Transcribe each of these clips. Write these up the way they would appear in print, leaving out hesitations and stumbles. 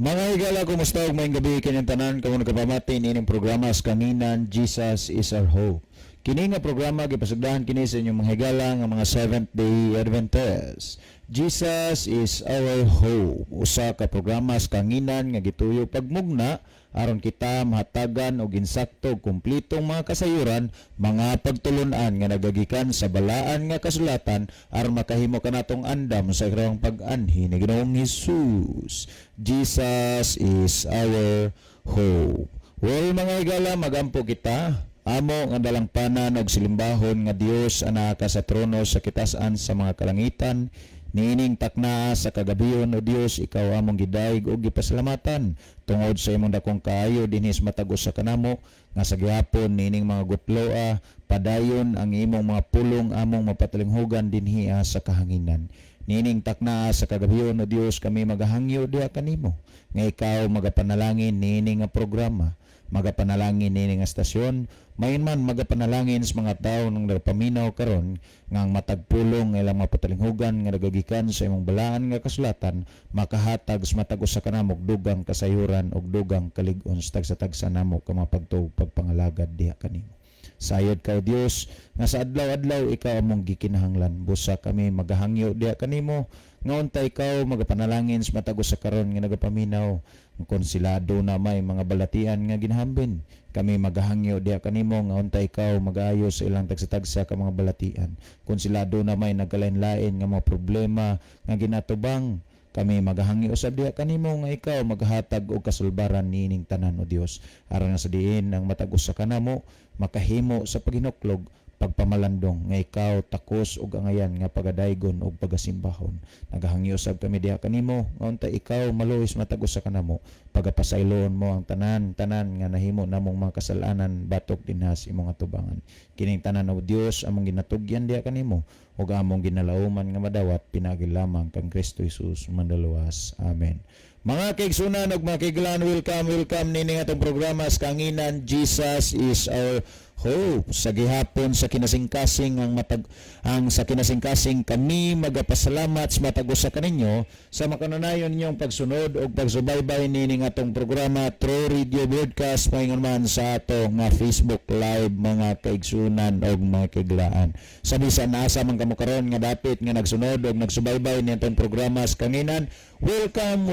Mga higala, kumusta og maayong gabi kining tanan kamo nagapamati nining programa sa kanginan Jesus is our hope. Kini nga programa gipasugdahan kini sa inyong mga higala nga mga Seventh-day Adventist. Jesus is our hope. Usa ka programa sa kanginan nga gituyo pagmugna aron kita mahatagan og insakto kumplitong mga kasayuran, mga pagtulon-an nga nagagikan sa balaan nga kasulatan aron makahimo kanatong andam sa ikrang pag-anhi ni Ginoong Hesus. Jesus is our hope. Well, mga higala, magampo kita. Amo nga dalangpanan og silimbahon nga Dios ana ka sa trono sa kitasan sa mga kalangitan. Nining taknaa sa kagabiyon o Dios, ikaw among gidayeg og gipasalamatan tungod sa imong dakong kaayo dinhis matagos sa kanamo nga sa gihapon nining mga gutloa padayon ang imong mga pulong among mapatalinghugan dinhi sa kahanginan. Nining taknaa sa kagabiyon o Dios, kami magahangyo diha kanimo nga ikaw magapanalangin nining nga programa, magapanalangin nining nga estasyon, mayon man magapanalangin sa mga tawo nang nagpaminaw karon nga matagpulong ilang mapatalinghugan nga nagagikan sa imong balaan nga kasulatan makahatag sa matagos sa kanamo dugang kasayuran og dugang kalig-on sa tagsa namo ka mapagtuog pagpangalagad diha kanimo. Sayod ka Dios nga sa adlaw-adlaw ikaw among gikinahanglan. Busa kami magahangyo diha kanimo nga unta ikaw magapanalangin sa matagos sa karon nga nagapaminaw konsilado na may mga balatian nga ginahambin. Kami magahangyo diha kanimo nga unta ikaw mag-aayos sa ilang tagsa-tagsa ka mga balatian. Konsilado na may nagkalain-lain nga mga problema nga ginatubang. Kami magahangyo sa diha kanimo nga ikaw maghatag og kasulbaran nining tanan o Dios aron sa diin ang matagos sa kanamo makahimo sa paghinuklog pagpamalandong nga ikaw takos og angayan nga pagadaygon og pagasimbahon. Nagahangyo sab kami diha kanimo nga unta ikaw maluhis matagos sa kanamo pagapasaylon mo ang tanan nga nahimo namong mga kasalanan batok dinhas imong atubangan. Kining tanan o Dios among ginatugyan diha kanimo ug among ginalauman nga madawat pinagi lamang kang Kristo Jesus mandaluwas. Amen. Mga kaigsunan ug mga kaiglan, welcome nining atong programa sa kanginan Jesus is our hope. Sa gihapon sa kinasingkasing ang sa kinasingkasing kami magapasalamat sa matagos sa kaninyo sa makananayon ninyong pagsunod o pagsubaybay nining atong programa through radio broadcast paingon man sa ato nga Facebook live mga kaigsunan o mga kaiglaan. Sa bisan asa man kamo karon nga dapit nga nagsunod o nagsubaybay ni atong programa sa kanginan, welcome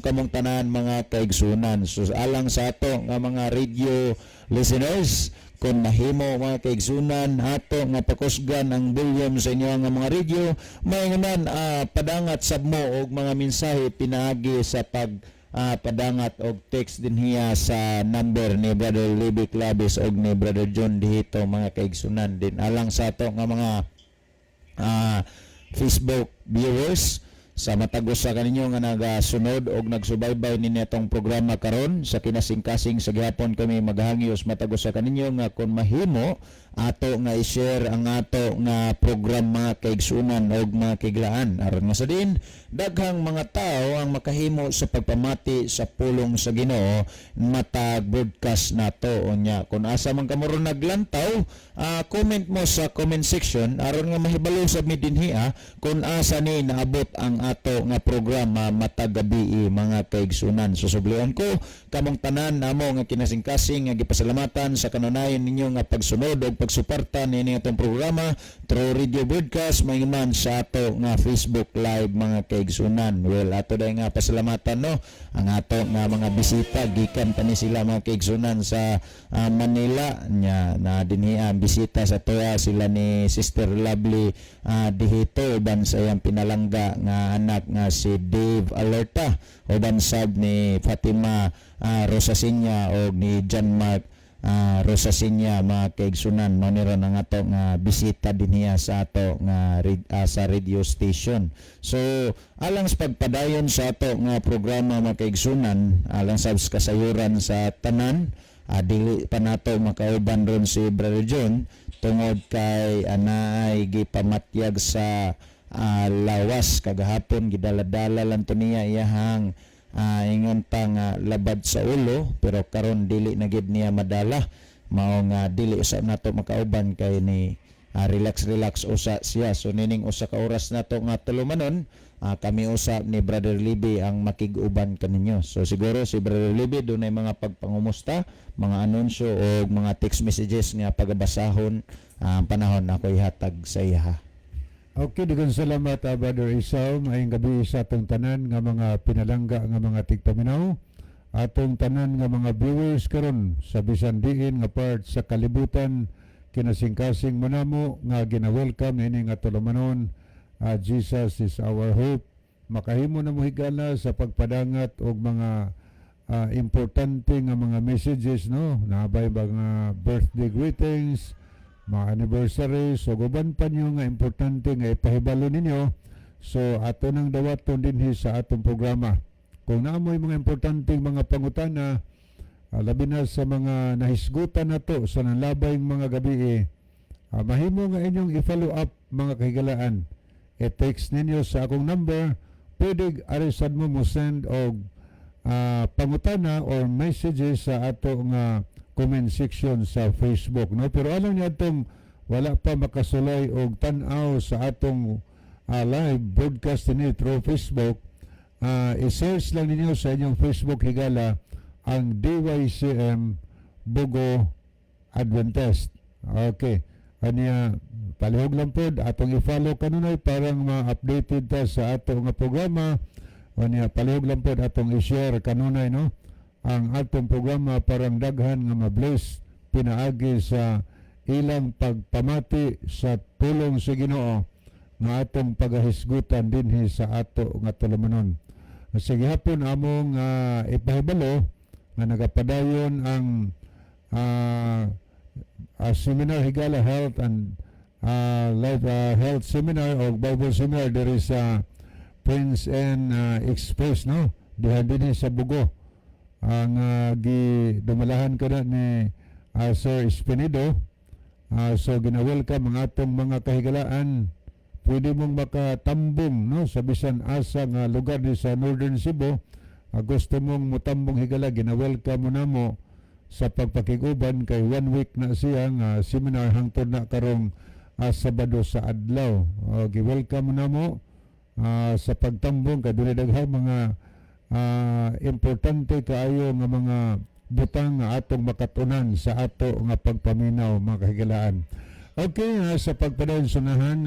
kamong tanan mga kaigsunan. So alang sa ato nga mga radio listeners, kung mahimo mga kaigsunan ato nga pakusgan ang volume sa inyo nga mga radio, mayngaman padangat sab mo og mga mensahe pinaagi sa padangat og text din hiya sa number ni Brother Libby Clavis og ni Brother John dihito mga kaigsunan. Din alang sa ato nga mga Facebook viewers, sa matagos sa kaninyo nga nagasunod og nagsubaybay ninyo itong programa karon sa kinasingkasing sa gihapon, kami magahangyo matagos sa kaninyo nga kung mahimo ato nga i-share ang ato nga programa kaigsunan og mga kaiglaan aron nga sa din daghang mga tao ang makahimo sa pagpamati sa pulong sa Ginoo matag broadcast nato. Unya kung asa man kamo ron naglantaw, comment mo sa comment section aron nga mahibalo sa mi dinhi kung asa ni naabot ang ato nga programa matag gabi mga kaigsunan. Susublian ko kamong tanan namo nga kinasingkasing nga gipasalamatan sa kananayon ninyo nga pagsunod og pagsuporta nini atong programa through radio broadcast mayman sa ato nga Facebook live mga kaigsunan. Well, ato day nga pasalamatan no ang ato nga mga bisita gikan pa ni sila mga kaigsunan sa Manila nya na dinhi ang bisita sa tuwa sila ni Sister Lovely dihito uban sa iyang pinalangga nga anak nga si Dave Alerta uban sab ni Fatima Rosasinya o ni John Mark Rosasinya mga kaigsunan. Manira na nga to nga bisita din niya sa ato nga sa radio station. So alang sa pagpadayon sa ato nga programa mga kaigsunan, alang sa kasayuran sa tanan, dili pa nato makauban ron si Brother John tungod kay anaay gipamatyag sa lawas kagahapon gidaladala lang to niya iyahang ingon pa nga labad sa ulo, pero karon dili na gid niya madala mao nga dili usab nato makauban kay ni relax usa siya. So nining usa ka oras nato nga tulumanon kami usap ni Brother Libby ang makig-uban kaninyo. So siguro si Brother Libby doon ay mga pagpangumusta, mga anunsyo o mga text messages nga pagabasahon ang panahon na ako'y hatag sa iya. Okay, daghang salamat Brother Isaw. Maayong gabi sa atong tanan nga mga pinalangga nga mga tigpaminaw. Atong tanan nga mga viewers karon sa bisan diin nga part sa kalibutan kinasingkasing manamo nga gina-welcome ini nga tulumanon. Jesus is our hope. Makahimo na mo higala sa pagpadangat og mga importante nga mga messages, no? Nabay mga birthday greetings, mga anniversaries, so guban pa nyo nga importante nga ipahibalo ninyo. So ato nang dawaton dinhi sa atong programa. Kung naamoy mga importante mga pangutana, labi na sa mga nahisgutan nato sa nanlabayng mga gabi, mahimo nga inyong i-follow up mga kahigalaan. I-text ninyo sa akong number, pwede arisad mo send og pangutana or messages sa ato nga comment section sa Facebook, no? Pero alam niyo atong wala pa makasulay og tan-aw sa atong live broadcast ni through Facebook, i-search lang ninyo sa inyong Facebook higala ang DYCM Bugo Adventist. Okay. Kanya palihog lang po atong i-follow kanunay parang ma-updated ta sa ato nga programa. Kanya palihog lang po atong i-share kanunay, no, ang atong programa parang daghan nga ma-bless pinaagi sa ilang pagpamati sa tulong sa Ginoo nga atong pagahisgutan dinhi sa ato nga tulumanon. Sige hapon among ipahibalo nga nagapadayon ang seminar higala health and life health seminar o Bible seminar there is Prince and Express, no, diha din sa Bugo ang dumalahan ko na ni Sir Espinido. So gina-welcome ang atong mga kahigalaan. Pwede mong makatambong, no, sa bisan asa nga lugar ni sa Northern Cebu. Gusto mong mutambong higala, gina-welcome mo na mo sa pagpakiguban kay 1 week na siya nga seminar hangtod na karong Sabado sa adlaw. Gi-welcome na mo sa pagtambong kay dunay daghang mga importante kaayo nga mga butang nga atong makatunan sa ato nga pagpaminaw mga kahigalaan. Okay, sa pagpadayon sunahan,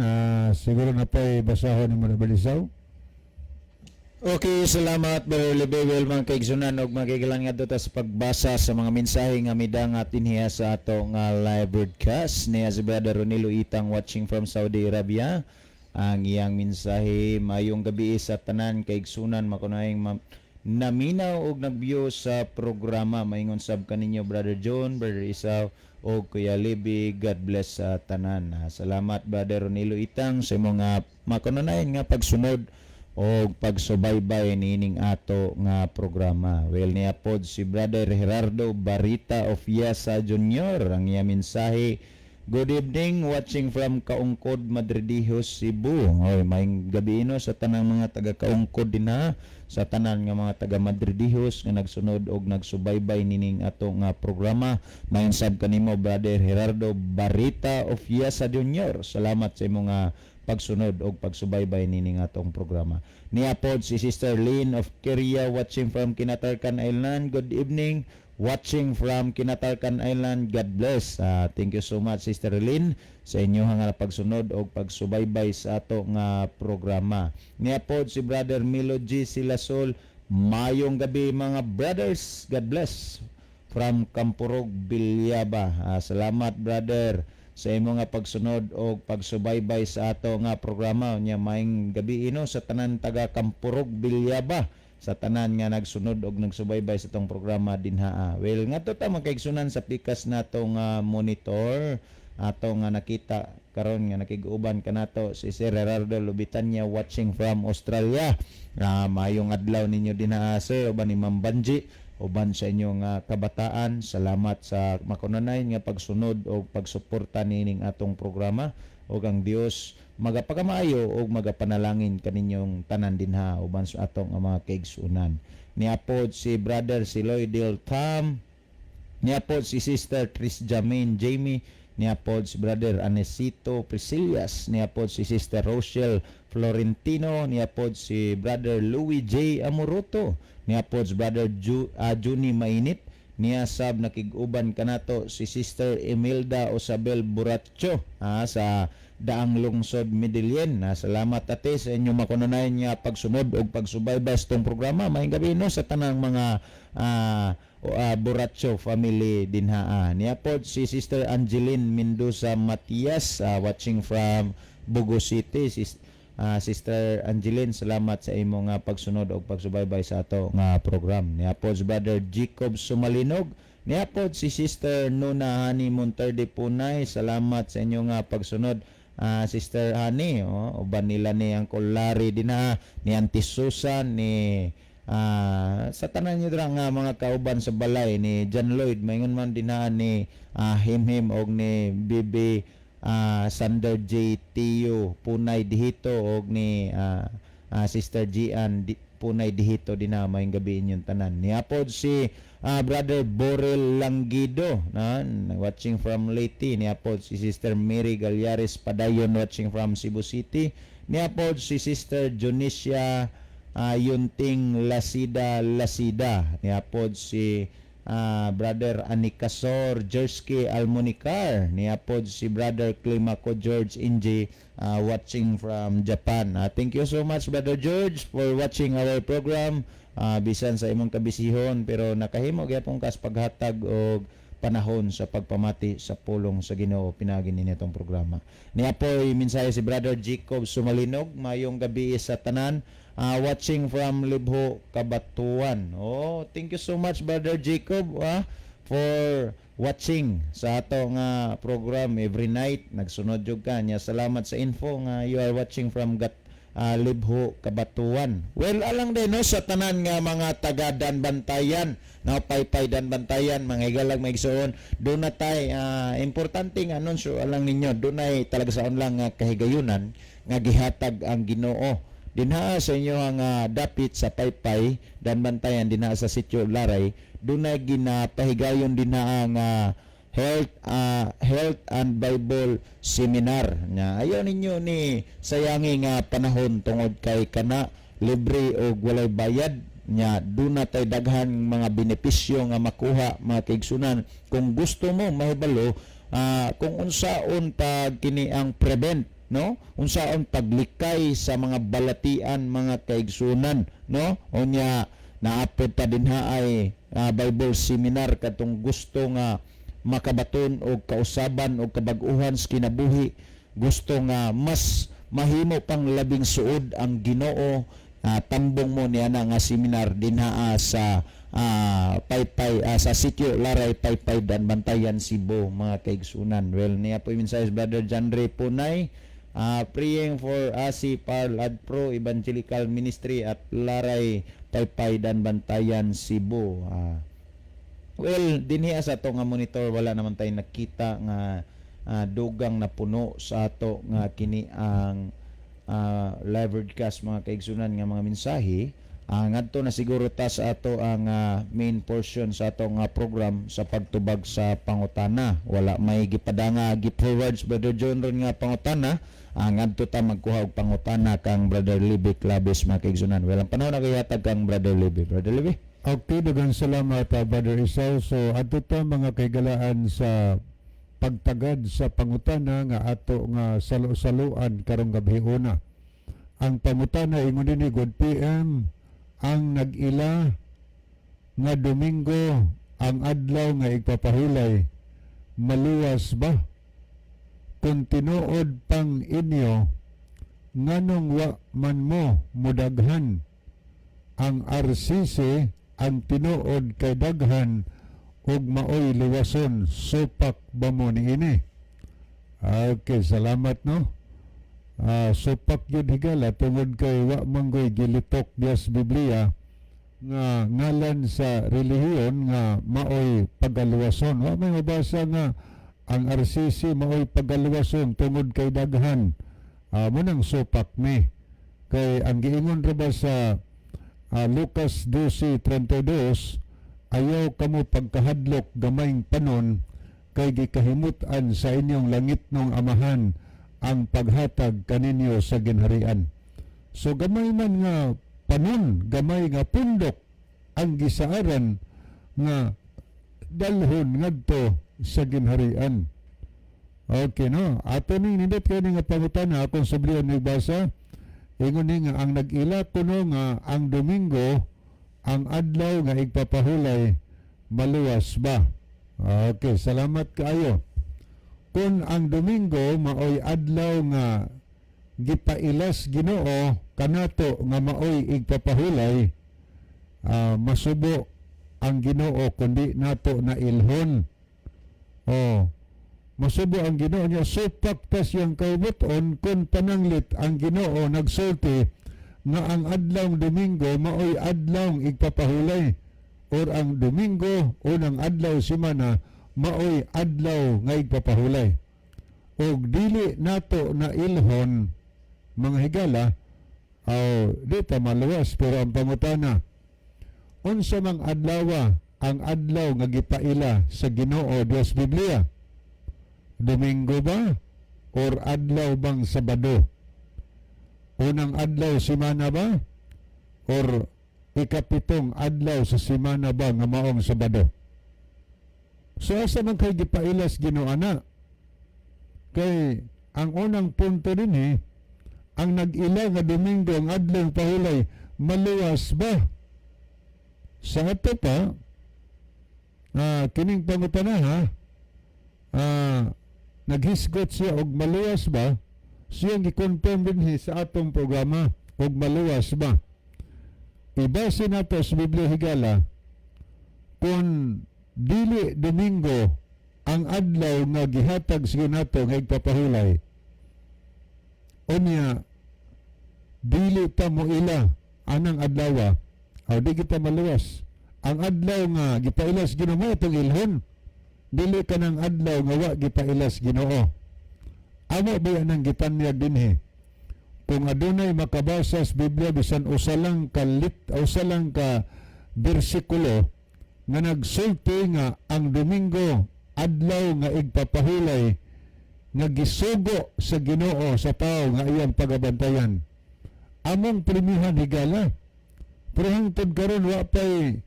siguro na pa'y basahon ni Mara Balisaw. Okay, salamat Brother Libewel mga kaigsunan og mga kaigalan nga dito sa pagbasa sa mga mensahe nga midangat dinhiya sa ato nga live broadcast niya si Brother Ronilo Itang watching from Saudi Arabia. Ang iyang mensahe mayong gabi sa tanan kaigsunan makunahing naminaw og nagview sa programa. Maingon sab kaninyo Brother John, Brother Isaw o Kuya Libby. God bless sa tanan. Salamat Brother Ronilo Itang sa mga makunahin nga pagsunod o pagsubaybay nining ato nga programa. Well, niya pod si Brother Gerardo Barita of Yasa Junior. Ang iya mensahe, good evening, watching from Kaungkod, Madridijos, Cebu. Oy, maayong gabi no sa tanang mga taga Kaungkod din ha, sa tanan nga mga taga Madridijos nga nagsunod og nagsubaybay nining ato nga programa. Maayong sab kanimo Brother Gerardo Barita of Yasa Junior. Salamat sa imong pagsunod og pagsubaybay nining atong programa. Niya pod si Sister Lynn of Keria watching from Kinatarkan Island. Good evening, watching from Kinatarkan Island. God bless. Thank you so much Sister Lynn sa inyo nga pagsunod og pagsubaybay sa ato nga programa. Niya pod si Brother Milo G. Silasol. Mayong gabi mga brothers. God bless from Kampurog, Bilyaba. Salamat brother sa imo nga pagsunod o pagsubaybay sa ato nga programa. Nya maayong gabi sa tanan taga Kampurog, Bilyaba, sa tanan nga nagsunod og nagsubaybay sa tong programa dinha. Well, nga to ta makaigsunan sa pikas natong monitor ato nga nakita karon nga nakig-uban kanato si Sir Gerardo Lubitanya watching from Australia. Maayong adlaw ninyo dinha sir uban ni Ma'am Banji uban sa inyong kabataan. Salamat sa makunanay nga pagsunod o pagsuporta nining atong programa o ang Dios magapagamaayo o magapanalangin kaninyong tanan dinha uban sa atong mga kaigsunan. Niapod si Brother Siloy Del Tam, niapod si Sister Tris Jamin Jamie niya pod si Brother Anesito Priscillas, niya pod si Sister Rochelle Florentino, niya pod si Brother Louis J. Amoroto, niya pod si Brother Juni Mainit, niya sab nakig-uban kanato si Sister Imelda Osabel Buracho sa Daang Lungsod, Medellin. Salamat ate sa inyong makununayan nga pagsunod o pagsubaybay sa itong programa. Maayong gabi no sa tanang mga Buracho family dinha. Niya pod si Sister Angeline Mendoza Matias watching from Bugo City. Sister Angeline, salamat sa imong pagsunod o pagsubaybay sa ato nga program. Niya pod si Brother Jacob Sumalinog, niya pod si Sister Nuna Hani Monterde Punay, salamat sa inyong pagsunod. Sister Hani, uban nila ni Uncle Larry dinha, ni Auntie Susan, ni sa tanan nyo nga mga kauban sa balay ni John Lloyd, mayngon man dinha ni Himhim og ni Bibi Sander J. Tio Punay Dihito og ni Sister Gian Punay Dihito dinha, maayong gabi inyong tanan. Niapod si Brother Borel Langido watching from Leyte. Niapod si Sister Mary Galyares Padayon watching from Cebu City. Niapod si Sister Jonicia Yunting Lasida. Niapod si Brother Anikasor Jersky Almonicar. Niapod si Brother Climaco George Inji watching from Japan. Thank you so much Brother George for watching our program. Bisan sa imong kabisihon pero nakahimo gyapon kas paghatag og panahon sa pagpamati sa pulong sa Ginoo pinagi ninitong programa. Niapoy mensahe si Brother Jacob Sumalinog, mayong gabi sa tanan. Watching from Libho, Kabatuan. Thank you so much Brother Jacob for watching sa ato nga program every night. Nagsunod jud ka niya. Salamat sa info nga you are watching from Libho, Kabatuan. Well, alang din no sa tanan nga mga taga Danbantayan, na paypay Danbantayan, mga higalag maigsoon, doon na tay importante nga anunsyo alang ninyo, doon ay talaga sa lang kahigayunan nga gihatag ang Ginoo dinha sa inyo ang dapit sa paypay Danbantayan dinha sa Sitio Laray. Doon ay ginapahigayon dinha ang Health and Bible Seminar nya. Ayaw ninyo ni sayangi nga panahon tungod kay kana libre o walay bayad nya. Doon na tay daghang mga benepisyo nga makuha mga kaigsunan kung gusto mo mahibalo kung unsaon pag kini ang prevent no, unsaon paglikay sa mga balatian mga kaigsunan no, unya naapod pa dinha ay Bible Seminar katong gusto nga makabaton og kausaban og kabag-uhan sa kinabuhi, gusto nga mas mahimo pang labing suod ang Ginoo. Tambong mo niya na nga seminar dinha sa paypay sa Sitio Laray, Paypay Danbantayan, Cebu mga kaigsunan. Well, niya po mensahe Brother Janre Punay, praying for ASI Parlad Pro Evangelical Ministry at Laray, Paypay Danbantayan, Cebu. Well, dinhi sa ato nga monitor wala naman tayo nakita nga dugang na puno sa ato nga kini ang live broadcast mga kaigsunan nga mga mensahe. Ngadto na siguro ta sa ato ang main portion sa ato nga program sa pagtubag sa pangutana. Wala may gipadanga gi-forwards Brother John ron nga pangutana. Ngadto ta magkuha og pangutana kang Brother Libby Claves mga kaigsunan. Well, ang panahon na kayatag kang Brother Libby. Brother Libby. Okay, daghang salamat Brother Isaw. So ato ta mga kaigalaan sa pagtagad sa pangutana nga ato nga salo-saluan karong gabi una. Ang pangutana ingon ni God PM ang nag-ila nga Domingo ang adlaw nga igpapahilay maluwas ba? Kung tinuod pang inyo nganong wa man mo mudaghan ang RCC ang tinuod kay daghan ug maoy liwason supak ba mo niini? Okay, salamat no. Supak yun higala tungod kay wa manggoy gilitok dias Biblia nga ngalan sa relihiyon nga maoy pagaluwason. Wa may mabasa nga ang RCC maoy pagaluwason tungod kay daghan. Munang supak ni. Kay ang giingon ra ba sa Lucas 12:32, ayaw kamo pagkahadlok gamayng panon kay gikahimutan sa inyong langitnong amahan ang paghatag kaninyo sa ginharian. So gamay man nga panon, gamay nga pundok ang gisaaran nga dalhon ngadto sa ginharian. Okay, no? Ato ning nindot kayo nga pangutana akong sublihan ni basa. Ingon ni nga ang nag-ila kuno nga ang Domingo ang adlaw nga igpapahulay maluwas ba? Okay, salamat kaayo. Kung ang Domingo maoy adlaw nga gipailas Ginoo kanato nga maoy igpapahulay, masubo ang Ginoo kundi nato na ilhon. Masubo ang Ginoo niya supaktas yang kaibuton kung pananglit ang Ginoo nagsulti nga ang adlaw Domingo maoy adlaw igpapahulay or ang Domingo unang adlaw semana maoy adlaw nga igpapahulay. Og dili nato na ilhon mga higala di ta maluwas pero ang pangutana unsa mang adlaw ang adlaw nga gipaila sa Ginoo Dios Biblia? Domingo ba or adlaw bang Sabado? Unang adlaw semana ba or ikapitong adlaw sa semana ba nga maong Sabado? So asa man kay gipailas Ginoo ana? Kay ang unang punto din ang nag-ila nga Domingo ang adlaw pahulay maluwas ba? Sa ato pa kining pangutana naghisgot siya og maluwas ba? Siyang gi-confirm din sa atong programa og maluwas ba? Ibase nato sa Biblia higala kung dili Domingo ang adlaw nga gihatag sa nato nga igpapahulay, unya dili ta mo ila anang adlaw o di kita maluwas. Ang adlaw nga gipailas Ginoo itong ilhon, dili ka ng adlaw nga wa gipailas Ginoo. Amo ba yan ang gitanyag dinhi? Kung adunay makabasa sa Biblia bisan usa lang ka bersikulo nga nagsulti nga ang Domingo adlaw nga igpapahulay nga gisugo sa Ginoo sa tao nga iyang pagabantayan, among primihan higala. Pero hangtod karon wa pay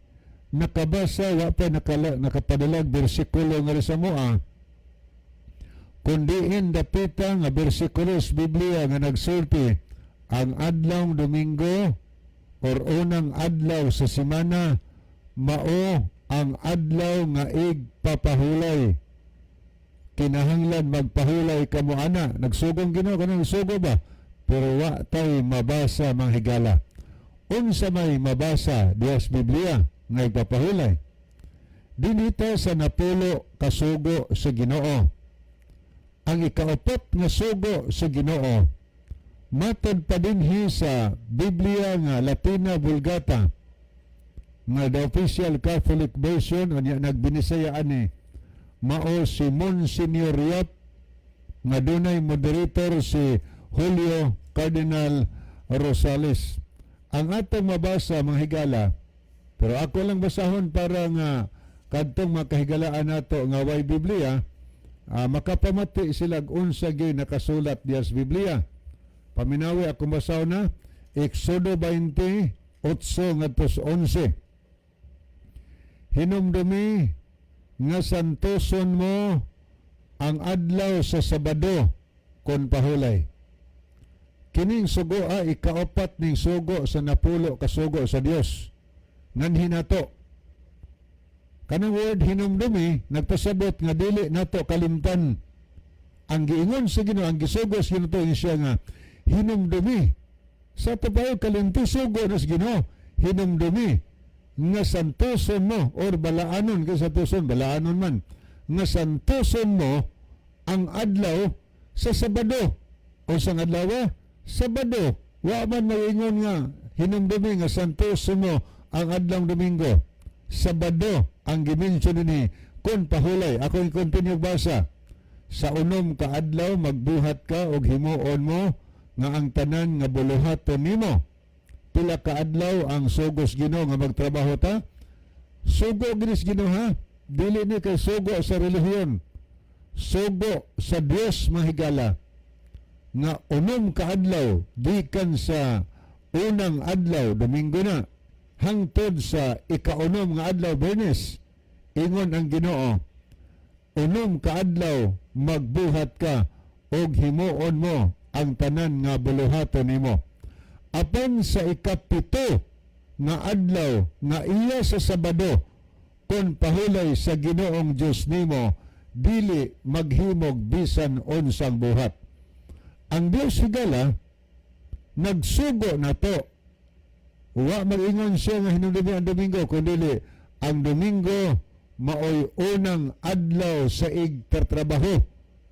nakabasa, wa pay nakapadalag bersikulo nga sa moa, kundiin dapita nga bersikulo sa Biblia nga nagsulti ang adlaw Domingo or unang adlaw sa semana mao ang adlaw nga igpapahulay. Kinahanglan magpahulay kamo ana. Nagsugong Ginoo kanang sugo ba? Pero wa tay mabasa mga higala. Unsa may mabasa diya sa Biblia nga igpapahulay? Dinita sa napulo kasugo sa Ginoo. Ang ikaapat nga sugo sa Ginoo matod pa dinhi sa Biblia nga Latina Vulgata nga the official Catholic version unya nagbinisayaan ni mao si Monsignor Yap nga dunay moderator si Julio Cardinal Rosales. Ang atong mabasa mga higala, pero ako lang basahon para nga kadtong makahigalaan nato nga way Biblia, makapamati sila unsa gyud nakasulat diya sa Biblia. Paminawi ako basahon na Exodo 28 ngadto 11. Hinumdumi nga santoson mo ang adlaw sa Sabado kon pahulay. Kining sugo ikaapat ning sugo sa napulo kasugo sa Dios. Nganhin nato. Kanang word hinumdumi nagpasabot nga dili nato kalimtan ang giingon sa Ginoo, ang gisugo sa Ginoo siya nga hinumdumi. Sa tabayo kalimti sugo na sa Ginoo, hinumdumi nga santoson mo or balaanon kay santoson balaanon man nga santoson mo ang adlaw sa Sabado. O sa adlaw Sabado, wa man maingon nga hinumdumi nga santoson mo ang adlaw Domingo. Sabado ang gimension ni kon pahulay. Ako yung continue basa. Sa unom ka adlaw magbuhat ka og himuon mo nga ang tanan nga buluhaton nimo. Pila ka adlaw ang sugos Ginoo nga magtrabaho ta? Sugo ginis Ginoo ha. Dili ni kay sugo sa relihiyon. sugo sa Dios mahigala nga unom ka adlaw gikan sa unang adlaw Domingo na hangtod sa ikaunom nga adlaw Biyernes, ingon ang Ginoo, unom ka adlaw magbuhat ka og himuon mo ang tanan nga buluhaton nimo. Apan sa ikapito nga adlaw nga iya sa Sabado, kon pahulay sa Ginoong Dios nimo, dili maghimog bisan unsang buhat. Ang Dios higala nagsugo na to. Wa mag-ingon siya nga hinumdumi ang Domingo, kundi ang Domingo maoy unang adlaw sa igtatrabaho.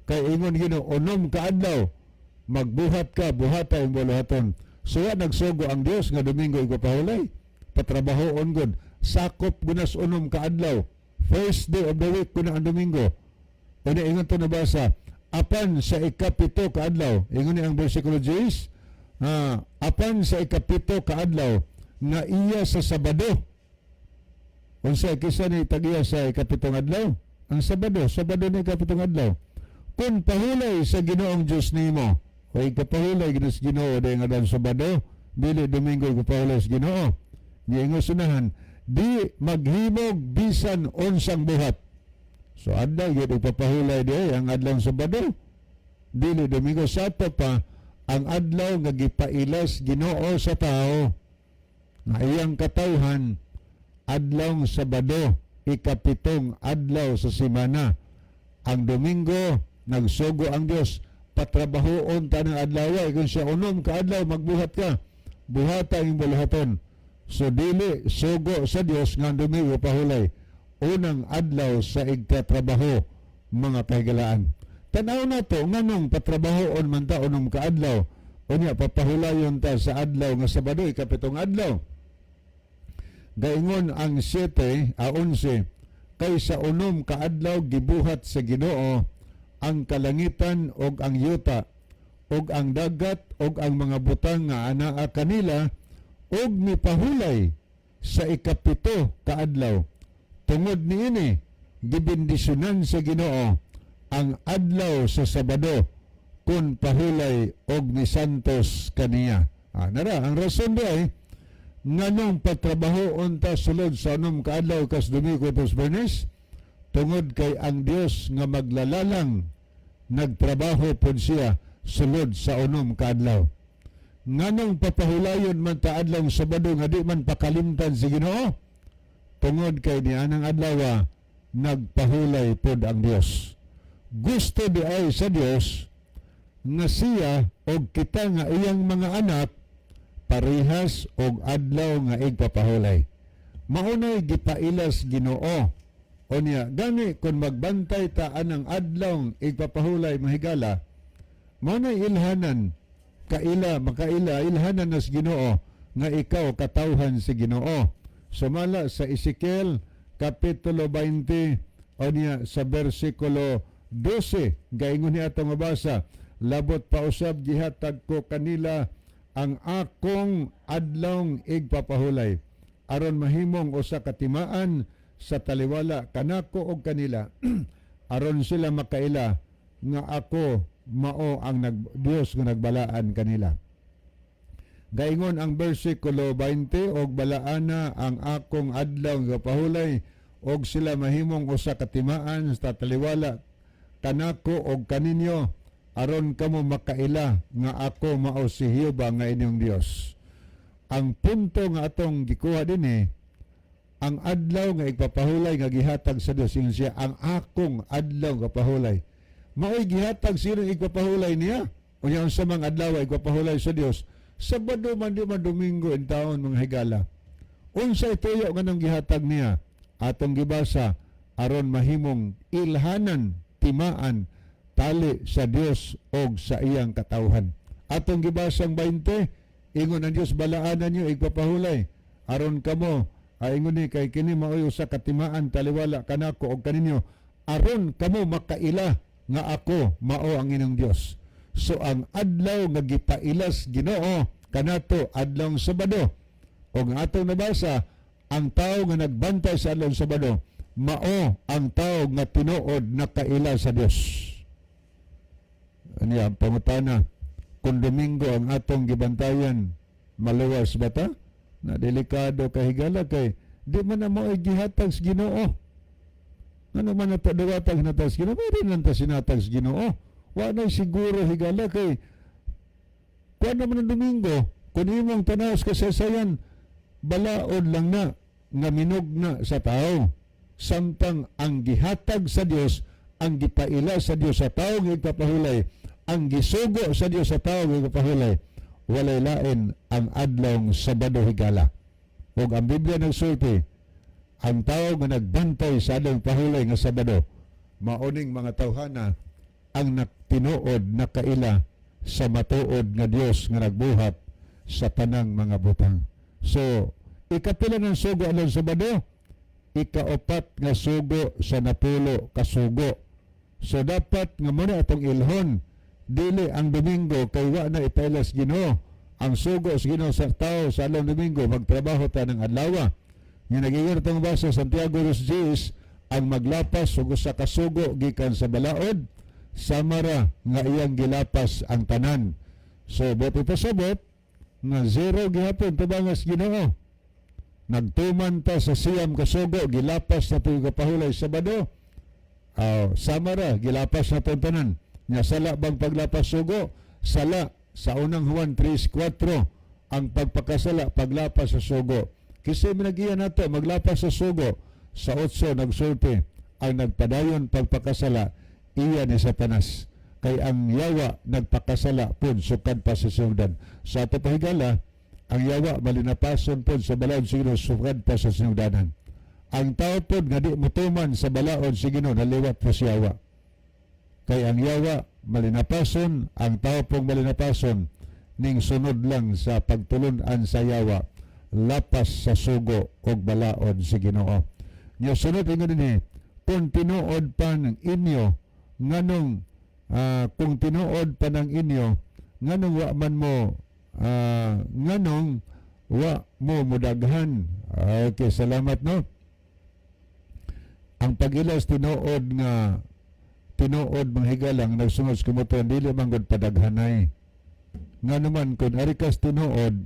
Kay ingon Ginoo, unom ka adlaw magbuhat ka, buhata ang buluhaton. So nagsugo ang Dios nga Domingo igpapahulay, patrabahoon gud, sakop gunas unom ka adlaw, first day of the week kuna ang Domingo. Una ingon to nabasa, apan sa ikapito ka adlaw, ingon ni ang versikulo 10, apan sa ikapito ka adlaw nga iya sa Sabado. Unsa kisa ni tagiya sa ikapitong adlaw? Ang Sabado ni ikapitong adlaw. Kung pahulay sa Ginoong Dios nimo, o ikapahulay ginas Ginoo dahil nga daw Sabado, dili Domingo ikapahulay sa Ginoo. Di ingon sunahan, di maghimog bisan unsang buhat. So adlaw gyud ipapahulay di ang adlaw Sabado, dili Domingo. Sato pa ang adlaw nga gipailas Ginoo sa tao nga iyang katawhan, adlaw Sabado, ikapitong adlaw sa semana. Ang Domingo nagsugo ang Dios, patrabahoon ta ng adlaw. Kung siya unom ka adlaw magbuhat ka, buhata ang buluhaton. So dili sugo sa Dios nga Domingo pahulay unang adlaw sa igtatrabaho, mga kahigalaan. Tanaw na to, nganong patrabahoon man ta unom ka adlaw, unya papahulayon ta sa adlaw nga Sabado, ikapitong adlaw. Gaingon ang 11, kaysa unom ka adlaw gibuhat sa Ginoo ang kalangitan og ang yuta og ang dagat og ang mga butang nga anaa kanila, og mipahulay sa ikapito ka adlaw. Tungod niini gibendisyonan sa Ginoo ang adlaw sa Sabado kun pahulay og ni santos kaniya. Nara ang rason di nganong patrabahoon ta sulod sa unom ka adlaw kas Domingo tus Biyernes, tungod kay ang Dios nga maglalalang nagtrabaho pod siya sulod sa unom ka adlaw. Nganong papahulayon man ta adlaw Sabado nga di man pakalimtan si Ginoo, tungod kay nianang adlaw nagpahulay pod ang Dios. Gusto di ay sa Dios nga siya og kita nga iyang mga anak parehas og adlaw nga igpapahulay. Maunay gipailas Ginoo. Onya gani kun magbantay ta anang adlaw igpapahulay mahigala, maunay ilhanan makaila ilhanan nas Ginoo nga ikaw katawhan si Ginoo. Sumala sa Ezekiel kapitulo 20 onya sa bersikulo 12, gaingon niya atong mabasa, labot pa usab gihatag ko kanila ang akong adlawng igpapahulay aron mahimong usa ka timaan sa taliwala kanako og kanila aron sila makaila nga ako mao ang Dios nga nagbalaan kanila. Gaingon ang bersikulo 20, og balaana ang akong adlaw nga pahulay og sila mahimong usa ka timaan sa taliwala kanako og kaninyo aron kamo makaila nga ako mao si Jehova nga inyong Dios. Ang punto nga atong gikuha dinhi, ang adlaw nga igpapahulay nga gihatag sa Dios, yun siya ang akong adlaw nga pahulay. Mao'y gihatag sino igpapahulay niya? Unya unsa mang adlaw igpapahulay sa Dios? Sabado man di man Domingo in taon mga higala. Unsa ituyo nga nang gihatag niya? Atong gibasa aron mahimong ilhanan, timaan, tali sa Dios og sa iyang katawhan. Atong gibasang 20, ingon ang Dios balaanan niyo igpapahulay aron kamo ingon ni kay kini maoy usa ka timaan taliwala kanako og kaninyo aron kamo makaila nga ako mao ang inyong Dios. So ang adlaw nga gipailas Ginoo kanato adlaw Sabado. Og atong nabasa ang tao nga nagbantay sa adlaw Sabado mao ang tao nga tinuod na kaila sa Dios. Ano yan, pangutana, kung Domingo ang atong gibantayan, maluwas ba ta? Na delikado kahigala kay di man na mo gihatag sa Ginoo. Ano man na padagatag na tas Ginoo, pwede lang ta sinatag sa Ginoo. Wa na siguro higala kay kuan naman ang Domingo, kung imong tanaw sa kasaysayan, balaod lang na nga minugna sa tao. Samtang ang gihatag sa Dios, ang gipaila sa Dios sa tao nga igpapahulay, ang gisugo sa Dios sa tao nga igpapahulay, walay lain ang adlong Sabado higala. Ug ang Biblia nagsulti, ang tao nga nagbantay sa adlong pahulay nga Sabado, mauning mga tawhana ang tinuod na kaila sa matuod nga Dios nga nagbuhat sa tanang mga butang. So, ikapila ng sugo along Sabado, ikaapat nga sugo sa napulo ka sugo. So dapat nga muna atong ilhon, dili ang Domingo kay wa na ipailas Ginoo. Ang sugo sa Ginoo sa tao sa along Domingo, magtrabaho ta ng adlaw. Nga nagingon itong basa Santiago 2:10, ang maglapas ug usa ka sugo gikan sa balaod, samara nga iyang gilapas ang tanan. So boto pasabot nga zero gihapon tubangas Ginoo. Nagtuman ta sa siyam kasugo, gilapas na ito kapahulay Sabado. Samara, gilapas na ito tanan. Nga sala bang paglapas sugo? Sala sa unang Juan 3:4 ang pagpakasala, paglapas sa sugo. Kasi minagiyan na ito, maglapas sa sugo. Sa 8 nagsulti, ang nagpadayon pagpakasala, iya ni Satanas. Kay ang yawa nagpakasala pun sukad pa sa sinugdan. Sa ato pahigala, ang yawa malinapason po sa balaod sa Ginoo sukad pa sa sinugdanan. Ang tao po nga di mutuman sa balaod sa Ginoo naliwat po si yawa. Kay ang yawa malinapason, ang tao pong malinapason ning sunod lang sa pagtulunan sa yawa, lapas sa sugo o balaod sa Ginoo. Nya sunod ingon dinhi, kung tinuod pa ng inyo nganong kung tinuod pa ng inyo nganong wa man mo nganong wa mo mudaghan. Okay, salamat no. Ang pagilas tinuod manghigalang nagsunod sa kumuton dili man gud padaghanay. Nga naman kung arikas tinuod,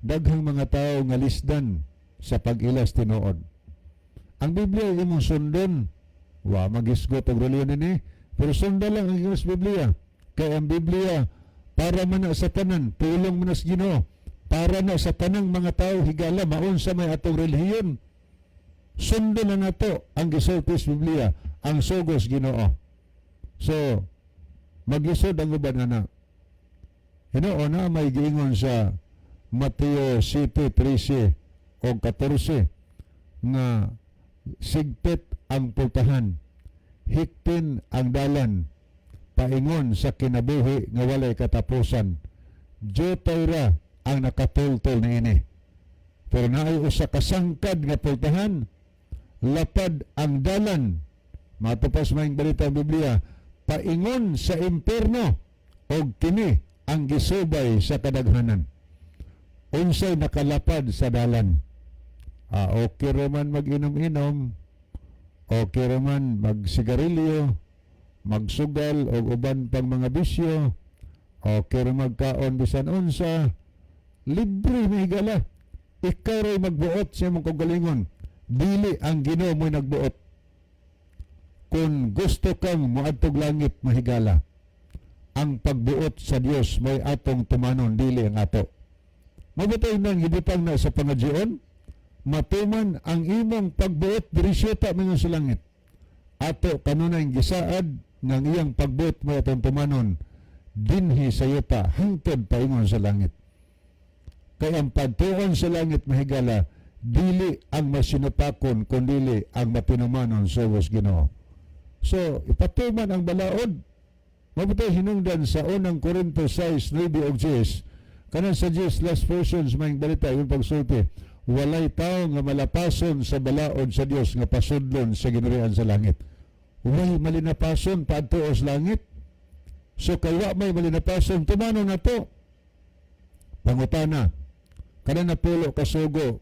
daghang mga tao nga lisdan sa pagilas tinuod. Ang Biblia imong sundon, wa magisgot og reliyon ni, pero sundan lang ang Ginoo Biblia. Kay ang Biblia para man na sa tanan, tulong man sa Ginoo, para na sa tanang mga tao higala maun sa may atong relihiyon. Sundon na nato ang gisulti sa Biblia, ang sugos Ginoo. So, maglisod ang uban na. Hinoo na may giingon sa Mateo 7:13 o 14 nga sigpit ang pultahan, hikpin ang dalan, paingon sa kinabuhi nga walay katapusan. Diyotay ra ang nakatultol ni ini. Pero naay usa kasangkad nga pultahan, lapad ang dalan. Matupas maing balita ang Biblia, paingon sa impierno og kini ang gisubay sa kadaghanan. Unsay nakalapad sa dalan? Okay raman mag-inom-inom, okay raman magsigarilyo, magsugal o uban pang mga bisyo, okay raman magkaon bisan unsa, libre may higala. Ikaw ray magbuot sa imong kagalingon, dili ang Ginoo mo'y nagbuot. Kung gusto kang moadtog langit mahigala, ang pagbuot sa Dios may atong tumanon, dili ang ato. Mabutay nang hidipang na sa pangadyon, matuman ang imong pagbuot diri siyota mingon sa langit. Ato kanunay gisaad ng iyang pagbuot mo atong tumanon dinhi sa yuta hangtod paingon sa langit. Kay ang pagtuon sa langit mahigala, dili ang masinupakon kundi ang matinumanon sa Ginoo. So ipatuman ang balaod. Mabutay hinungdan sa unang Korinto 6:9 og 10. Kanan sa 10 last versions maing balita yung pagsulti. Walay tao nga malapason sa balaod sa Dios nga pasudlon sa ginurian sa langit. Walay malinapason paadto sa langit. So kay wa may malinapason tumanon na to. Pangutana, kanan na pulo kasugo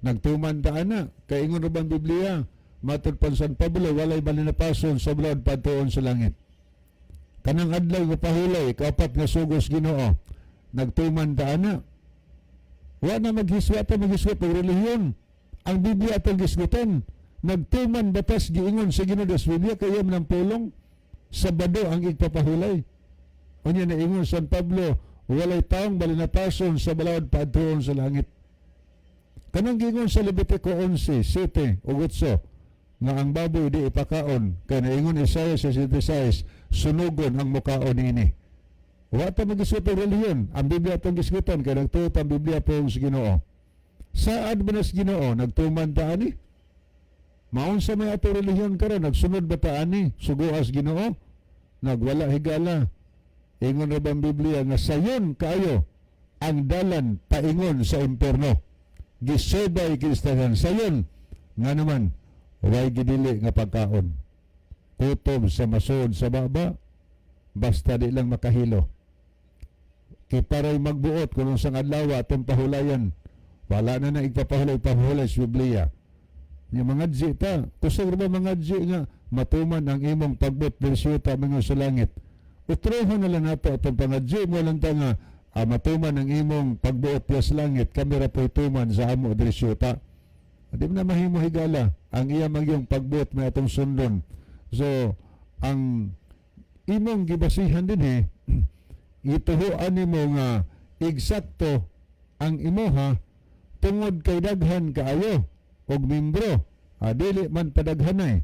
nagtuman daan na kay ingon ra bang Biblia matod pa San Pablo, walay malinapason sa balaod patuon sa langit. Kanang adlaw nga pahulay, kapat nga sugos Ginoo, nagtuman ta ana. Wa na maghiswa ta maghiswa pag relihiyon. Ang Biblia atong gisgutan, nagtuman batas giingon sa Ginoo sa Biblia kayo ng pulong Sabado ang igpapahulay. Unya na ingon San Pablo, walay taong balinapason sa balaod patuon sa langit. Kanang gingon sa Levitico 11:7 ug 8 nga ang baboy di ipakaon kay naingon Isaiah 66 sunugon ang mukaon niini. Wa ta magisgot og relihiyon, ang Biblia atong gisgutan kay nagtuo ang Biblia pong sa Ginoo. Saad ba na sa Ginoo nagtuman ta ani? Maun sa may ato relihiyon karon nagsunod ba ta ani? Suguas Ginoo, nagwala higala. Ingon ra bang Biblia nga sayon kaayo ang dalan paingon sa impierno. Gisubay Kristanan sayon nga naman way gidili nga pagkaon. Kutob sa masud sa baba basta di lang makahilo. Kay paray magbuot kung sang adlaw atong pahulayan. Wala na igpapahulay sa Biblia. Yung mga dji ta, kusog ra ba mga dji nga matuman ang imong pagbot bersyuta mga sa langit. Utrohon na lang nato atong pangadji mo lang ta nga matuman ang imong pagbuot sa langit, kami ra po'y tuman sa amo bersyuta. Di na mahimo higala ang iya magyong pagbuot may atong sundon. So, ang imong gibasihan din ituhuan nimo nga eksakto ang imuha tungod kay daghan kaayo og membro. Dili man padaghanay.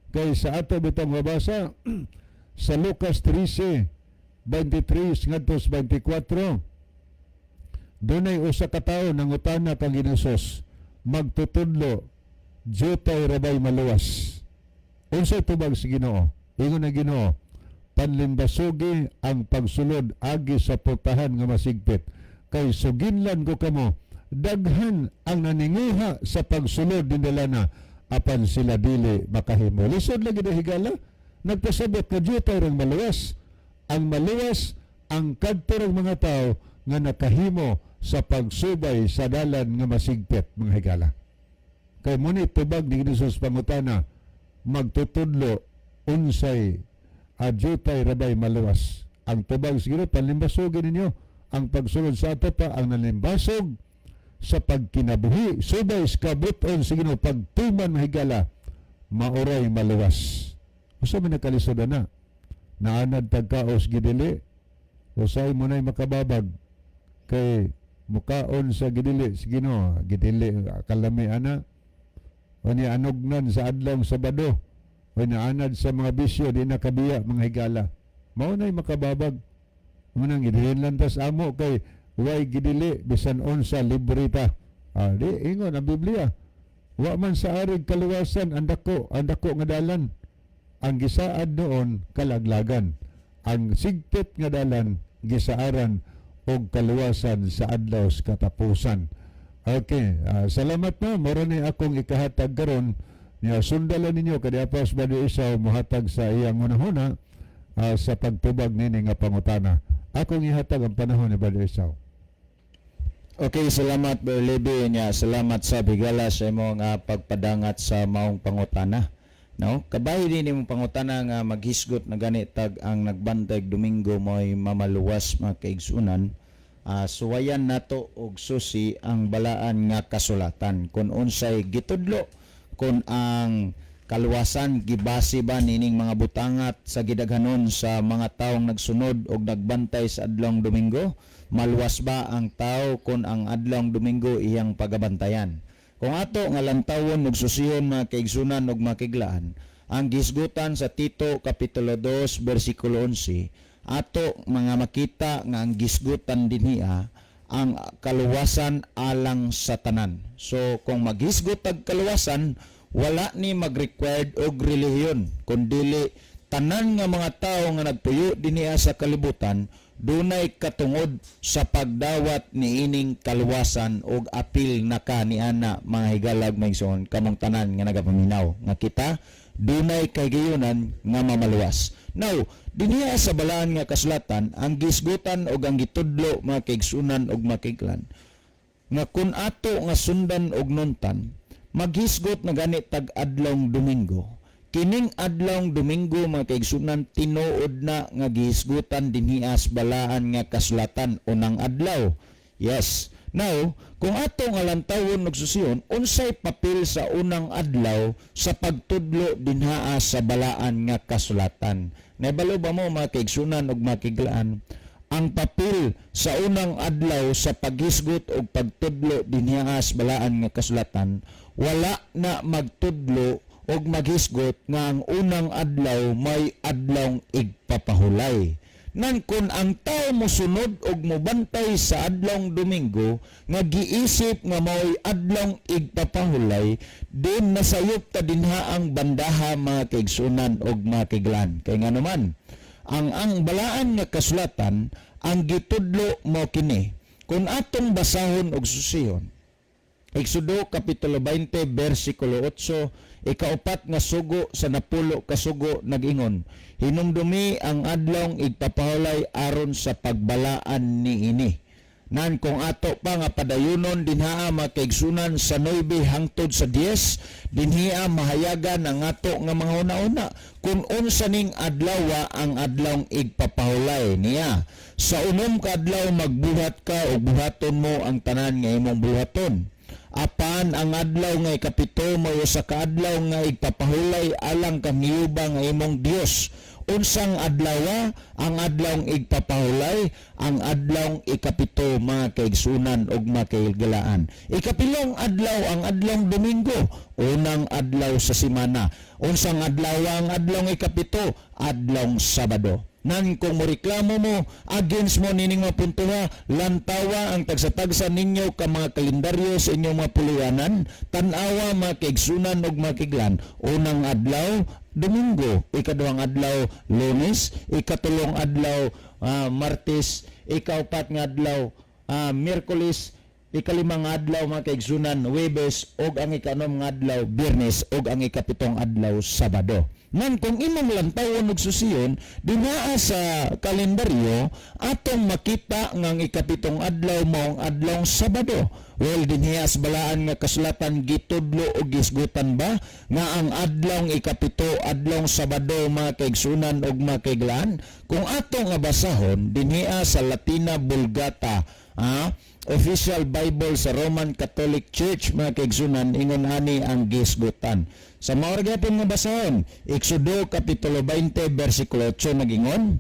Kay sa ato bitong mabasa sa Lucas 13:23 ngadto sa 24, dunay usa ka tawo nangutana kang Hesus, magtutudlo, jutay rabay maluwas. Unsay tubag sa Ginoo? Ingon na Ginoo, panlimbasugi ang pagsulod agi sa putahan nga masigpit. Kay suginlan ko kamo, daghan ang naninguha sa pagsulod dinalana apan sila dili makahimo. Lisod lagi na higala, nagpasabot nga jutay rang maluwas. Ang maluwas ang kadto rang mga tao nga nakahimo sa pagsubay sa dalan nga masigpit mga higala. Kay muni tubag ni Hesus pangutana, magtutudlo unsay jutay rabay maluwas. Ang tubag siguro panlimbasogin ninyo ang pagsulod sa ato pa ang nalimbasog sa pagkinabuhi subay sa kabuton sa Ginoo pagtuman mahigala mauray maluwas. Usa man nakalisod na naanad tagkaos gidili usay mo nay makababag kay mukaon sa gidili sa Ginoo gidili kalami ana o ni anugnan sa adlaw Sabado o naanad sa mga bisyo di nakabiya mga higala mao nay makababag munang gidilin lantas amo kay way gidili bisan unsa librita. Di ingon ang Biblia. Wa man sa arig kaluwasan ang dako nga dalan. Ang gisaad noon kalaglagan. Ang sigpit nga dalan gisaaran og kaluwasan sa adlaw sa katapusan. Okay, salamat na. Mura ni akong ikahatag karon niya sundalan ninyo kadiapas Brother Isaw mohatag sa iyang hunahuna sa pagtubag nini nga pangutana. Akong ihatag ang panahon ni Brother Isaw. Okay, salamat Brother Levi niya. Salamat sa bigala sa imong pagpadangat sa maong pangutana. No? Kabay din imong pangutana nga maghisgot na ganitag ang nagbantay Domingo mo'y mamaluwas mga kaigsunan. Suwayan nato og susi ang balaan nga kasulatan kung unsay gitudlo kung ang kaluwasan gibase ba nining mga butangat sa gidaghanon sa mga taong nagsunod og nagbantay sa adlong Domingo. Maluwas ba ang tao kung ang adlong Domingo iyang pagabantayan? Kung ato nga lantawon ug susihon mga kaigsunan ug makiglaan, ang gisgutan sa Tito Kapitulo 2 versikulo 11, ato mga makita nga ang gisgutan dinhiya ang kaluwasan alang sa tanan. So kung maghisgot og kaluwasan, wala ni mag-required og relihiyon, kundi tanan nga mga tao nga nagpuyo dinhiya sa kalibutan dunay katungod sa pagdawat ni ining kaluwasan og apil na kaniana mga higalag maigsoon kamong tanan nga nagapaminaw nga kita dunay kaygayonan nga mamaluwas. Now, dinhiya sa balaan nga kasulatan ang gisgutan og ang gitudlo mga kaigsunan og makiglan nga kun ato nga sundan og nuntan maghisgot na gani tag adlong Domingo. Kining adlong Domingo mga kaigsunan tinuod na nga gihisgutan dinhias balaan nga kasulatan unang adlaw. Yes. Now, kung ato nga lantawon nagsusiyon, unsay papel sa unang adlaw sa pagtudlo dinhaa sa balaan nga kasulatan? Naibalo ba mo mga kaigsunan ug makiglaan? Ang papel sa unang adlaw sa paghisgot o pagtudlo dinhaa sa balaan nga kasulatan, wala na magtudlo og maghisgot nga ang unang adlaw may adlawng igpapahulay. Nan kun ang tao mosunod og mobantay sa adlawng Domingo nga giisip nga mao'y adlawng igpapahulay, din nasayop ta dinha ang bandaha mga kaigsunan og mga kiglan. Kay nga naman, ang balaan nga kasulatan ang gitudlo mo kini. Kung atong basahon og susiyon, Exodo Kapitulo 20, versikulo 8, ikaupat nga sugo sa napulo ka sugo nag-ingon, hinumdumi ang adlawng igpapahulay aron sa pagbalaan niini. Nan kung ato pa nga padayunon dinhaa makaigsunan sa 9 hangtod sa 10, dinhiya mahayagan ang ato nga mga una-una kung unsa ning adlaw ang adlawng igpapahulay niya. Sa unom ka adlaw magbuhat ka o buhaton mo ang tanan nga imong buhaton. Apan ang adlaw nga ikapito mo sa kaadlaw nga igpapahulay alang kang niyuba nga imong Dios. Unsang adlaw ang adlawng igpapahulay, ang adlawng ikapito mga kaigsunan og mga kailgalaan. Ikapilong adlaw ang adlawng Domingo, unang adlaw sa semana. Unsang adlaw ang adlawng ikapito, adlawng Sabado. Nan kung moreklamo mo against mo nining mga puntuha, lantawa ang tagsa-tagsa ninyo ka mga kalendaryo sa inyong mga pulianan, tanawa mga kaigsunan og mga kiglan. Unang adlaw Domingo, ikaduhang adlaw Lunes, ikatulong adlaw Martes, ikaupat nga adlaw Miyerkules, ikalimang adlaw mga kaigsunan Huwebes, og ang ikanom nga adlaw Biyernes, og ang ikapitong adlaw Sabado. Nan kung imong lantawon og susiyon dinhaa sa kalendaryo atong makita nga ang ikapitong adlaw mao ang adlawng Sabado. Well dinhiya sa balaan nga kasulatan gitudlo og gisgutan ba nga ang adlawng ikapito adlawng Sabado mga kaigsunan og mga kaiglaan. Kung ato nga basahon dinhiya sa Latina Vulgata, Official Bible sa Roman Catholic Church mga kaigsunan, ingon ani ang gisgutan. Sa maorga nga basahon, Exodo Kapitulo 20, versikulo 8 nagingon,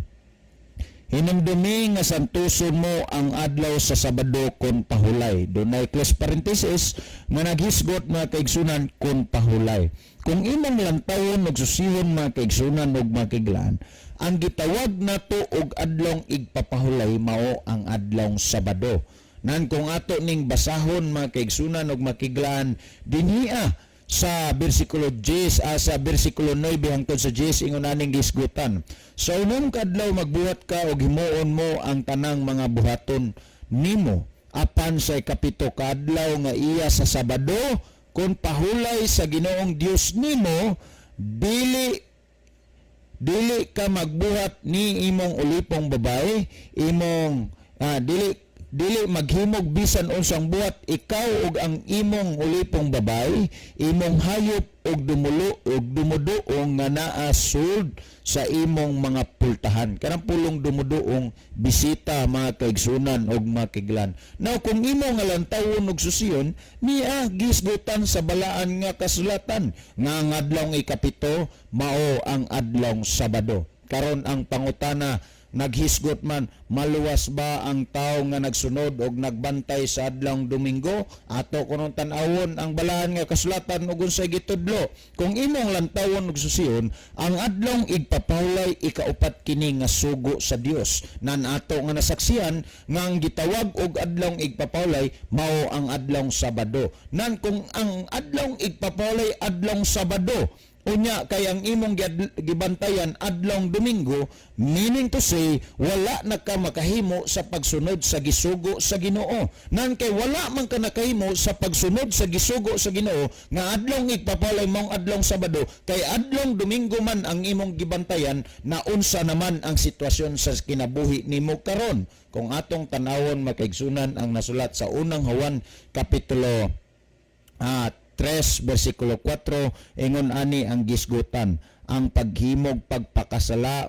hinumdumi nga santuson mo ang adlaw sa Sabado kon pahulay. Dunay close parenthesis nga naghisgot mga kaigsunan kon pahulay. Kung imong lantawon og susihon mga kaigsunan og mga kiglaan, ang gitawag nato og adlawng igpapahulay mao ang adlawng Sabado. Nan kung ato ning basahon mga kaigsunan og makiglaan dinhiya sa bersikulo 10 sa bersikulo 9 hangtod sa 10 ingon aning gisgutan. Sa unang kadlaw magbuhat ka og himuon mo ang tanang mga buhaton nimo. Apan sa ikapito kadlaw nga iya sa Sabado kun pahulay sa Ginoong Dios nimo, dili ka magbuhat ni imong ulipong babae, imong dili maghimog bisan unsang buhat, ikaw ug ang imong ulipong babae, imong hayop og dumuduong nga naa sud sa imong mga pultahan. Kanang pulong dumuduong bisita mga kaigsunan og mga kiglan. Now kung imo nga lantawon og susiyon, niya gisgutan sa balaan nga kasulatan nga ang adlawng ikapito mao ang adlawng Sabado. Karon ang pangutana, naghisgot man, maluwas ba ang tao nga nagsunod og nagbantay sa adlawng Domingo? Ato kunon tan-awon ang balaan nga kasulatan ug unsay gitudlo. Kung imong lantawon og susiyon, ang adlawng igpapahulay ikaupat kini nga sugo sa Dios. Nan ato nga nasaksihan nga ang gitawag og adlawng igpapahulay mao ang adlawng Sabado. Nan kung ang adlawng igpapahulay adlawng Sabado, unya kay ang imong gibantayan adlawng Domingo, meaning to say wala na ka makahimo sa pagsunod sa gisugo sa Ginoo. Nan kay wala man ka nakahimo sa pagsunod sa gisugo sa Ginoo nga adlawng igpapahulay mong adlawng Sabado, kay adlawng Domingo man ang imong gibantayan, naunsa naman ang sitwasyon sa kinabuhi nimo karon. Kung atong tanawon makaigsunan ang nasulat sa unang Juan Kapitulo 3 versikulo 4 ingon ani ang gisgutan, ang paghimog pagpakasala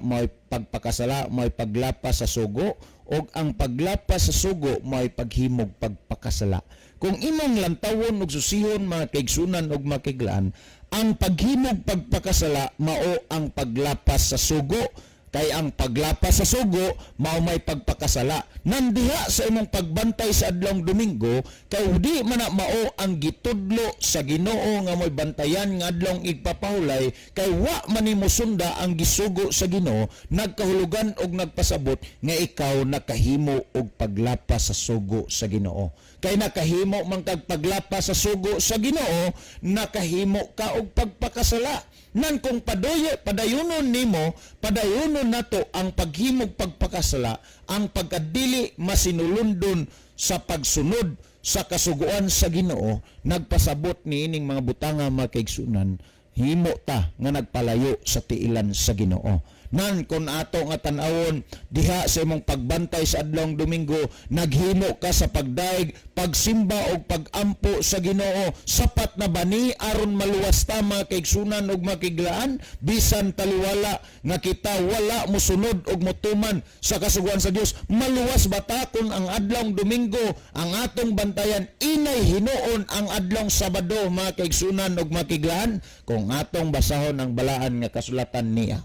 mo'y paglapas sa sugo, ug ang paglapas sa sugo mo'y paghimog pagpakasala. Kung imong lantawon ug susihon mga kaigsunan ug makiglaan, ang paghimog pagpakasala mao ang paglapas sa sugo, kay ang paglapas sa sugo mao may pagpakasala. Nandiha sa imong pagbantay sa adlong Domingo, kay di man na mao ang gitudlo sa Ginoo nga mo'y bantayan nga adlong igpapahulay, kay wa man nimo sunda ang gisugo sa Ginoo, nagkahulugan og nagpasabot nga ikaw nakahimo og paglapas sa sugo sa Ginoo. Kay nakahimo man kag paglapas sa sugo sa Ginoo, nakahimo ka og pagpakasala. Nan kung padayunon nimo, padayunon nato ang paghimog pagpakasala, ang pagkadili masinulundon sa pagsunod sa kasuguan sa Ginoo, nagpasabot ni ining mga butanga mga kaigsunan, himo ta nga nagpalayo sa tiilan sa Ginoo. Nan kung ato nga tan-awon diha sa imong pagbantay sa adlong Domingo, naghimo ka sa pagdaig, pagsimba o pagampo sa Ginoo, sapat na ba ni aron maluwas ta mga kaigsunan ug makiglaan, bisan taliwala nga kita wala mosunod og motuman sa kasuguan sa Dios? Maluwas ba ta kung ang adlong Domingo ang atong bantayan inay hinuon ang adlong Sabado mga kaigsunan ug makiglaan? Kung atong basahon ang balaan nga kasulatan niya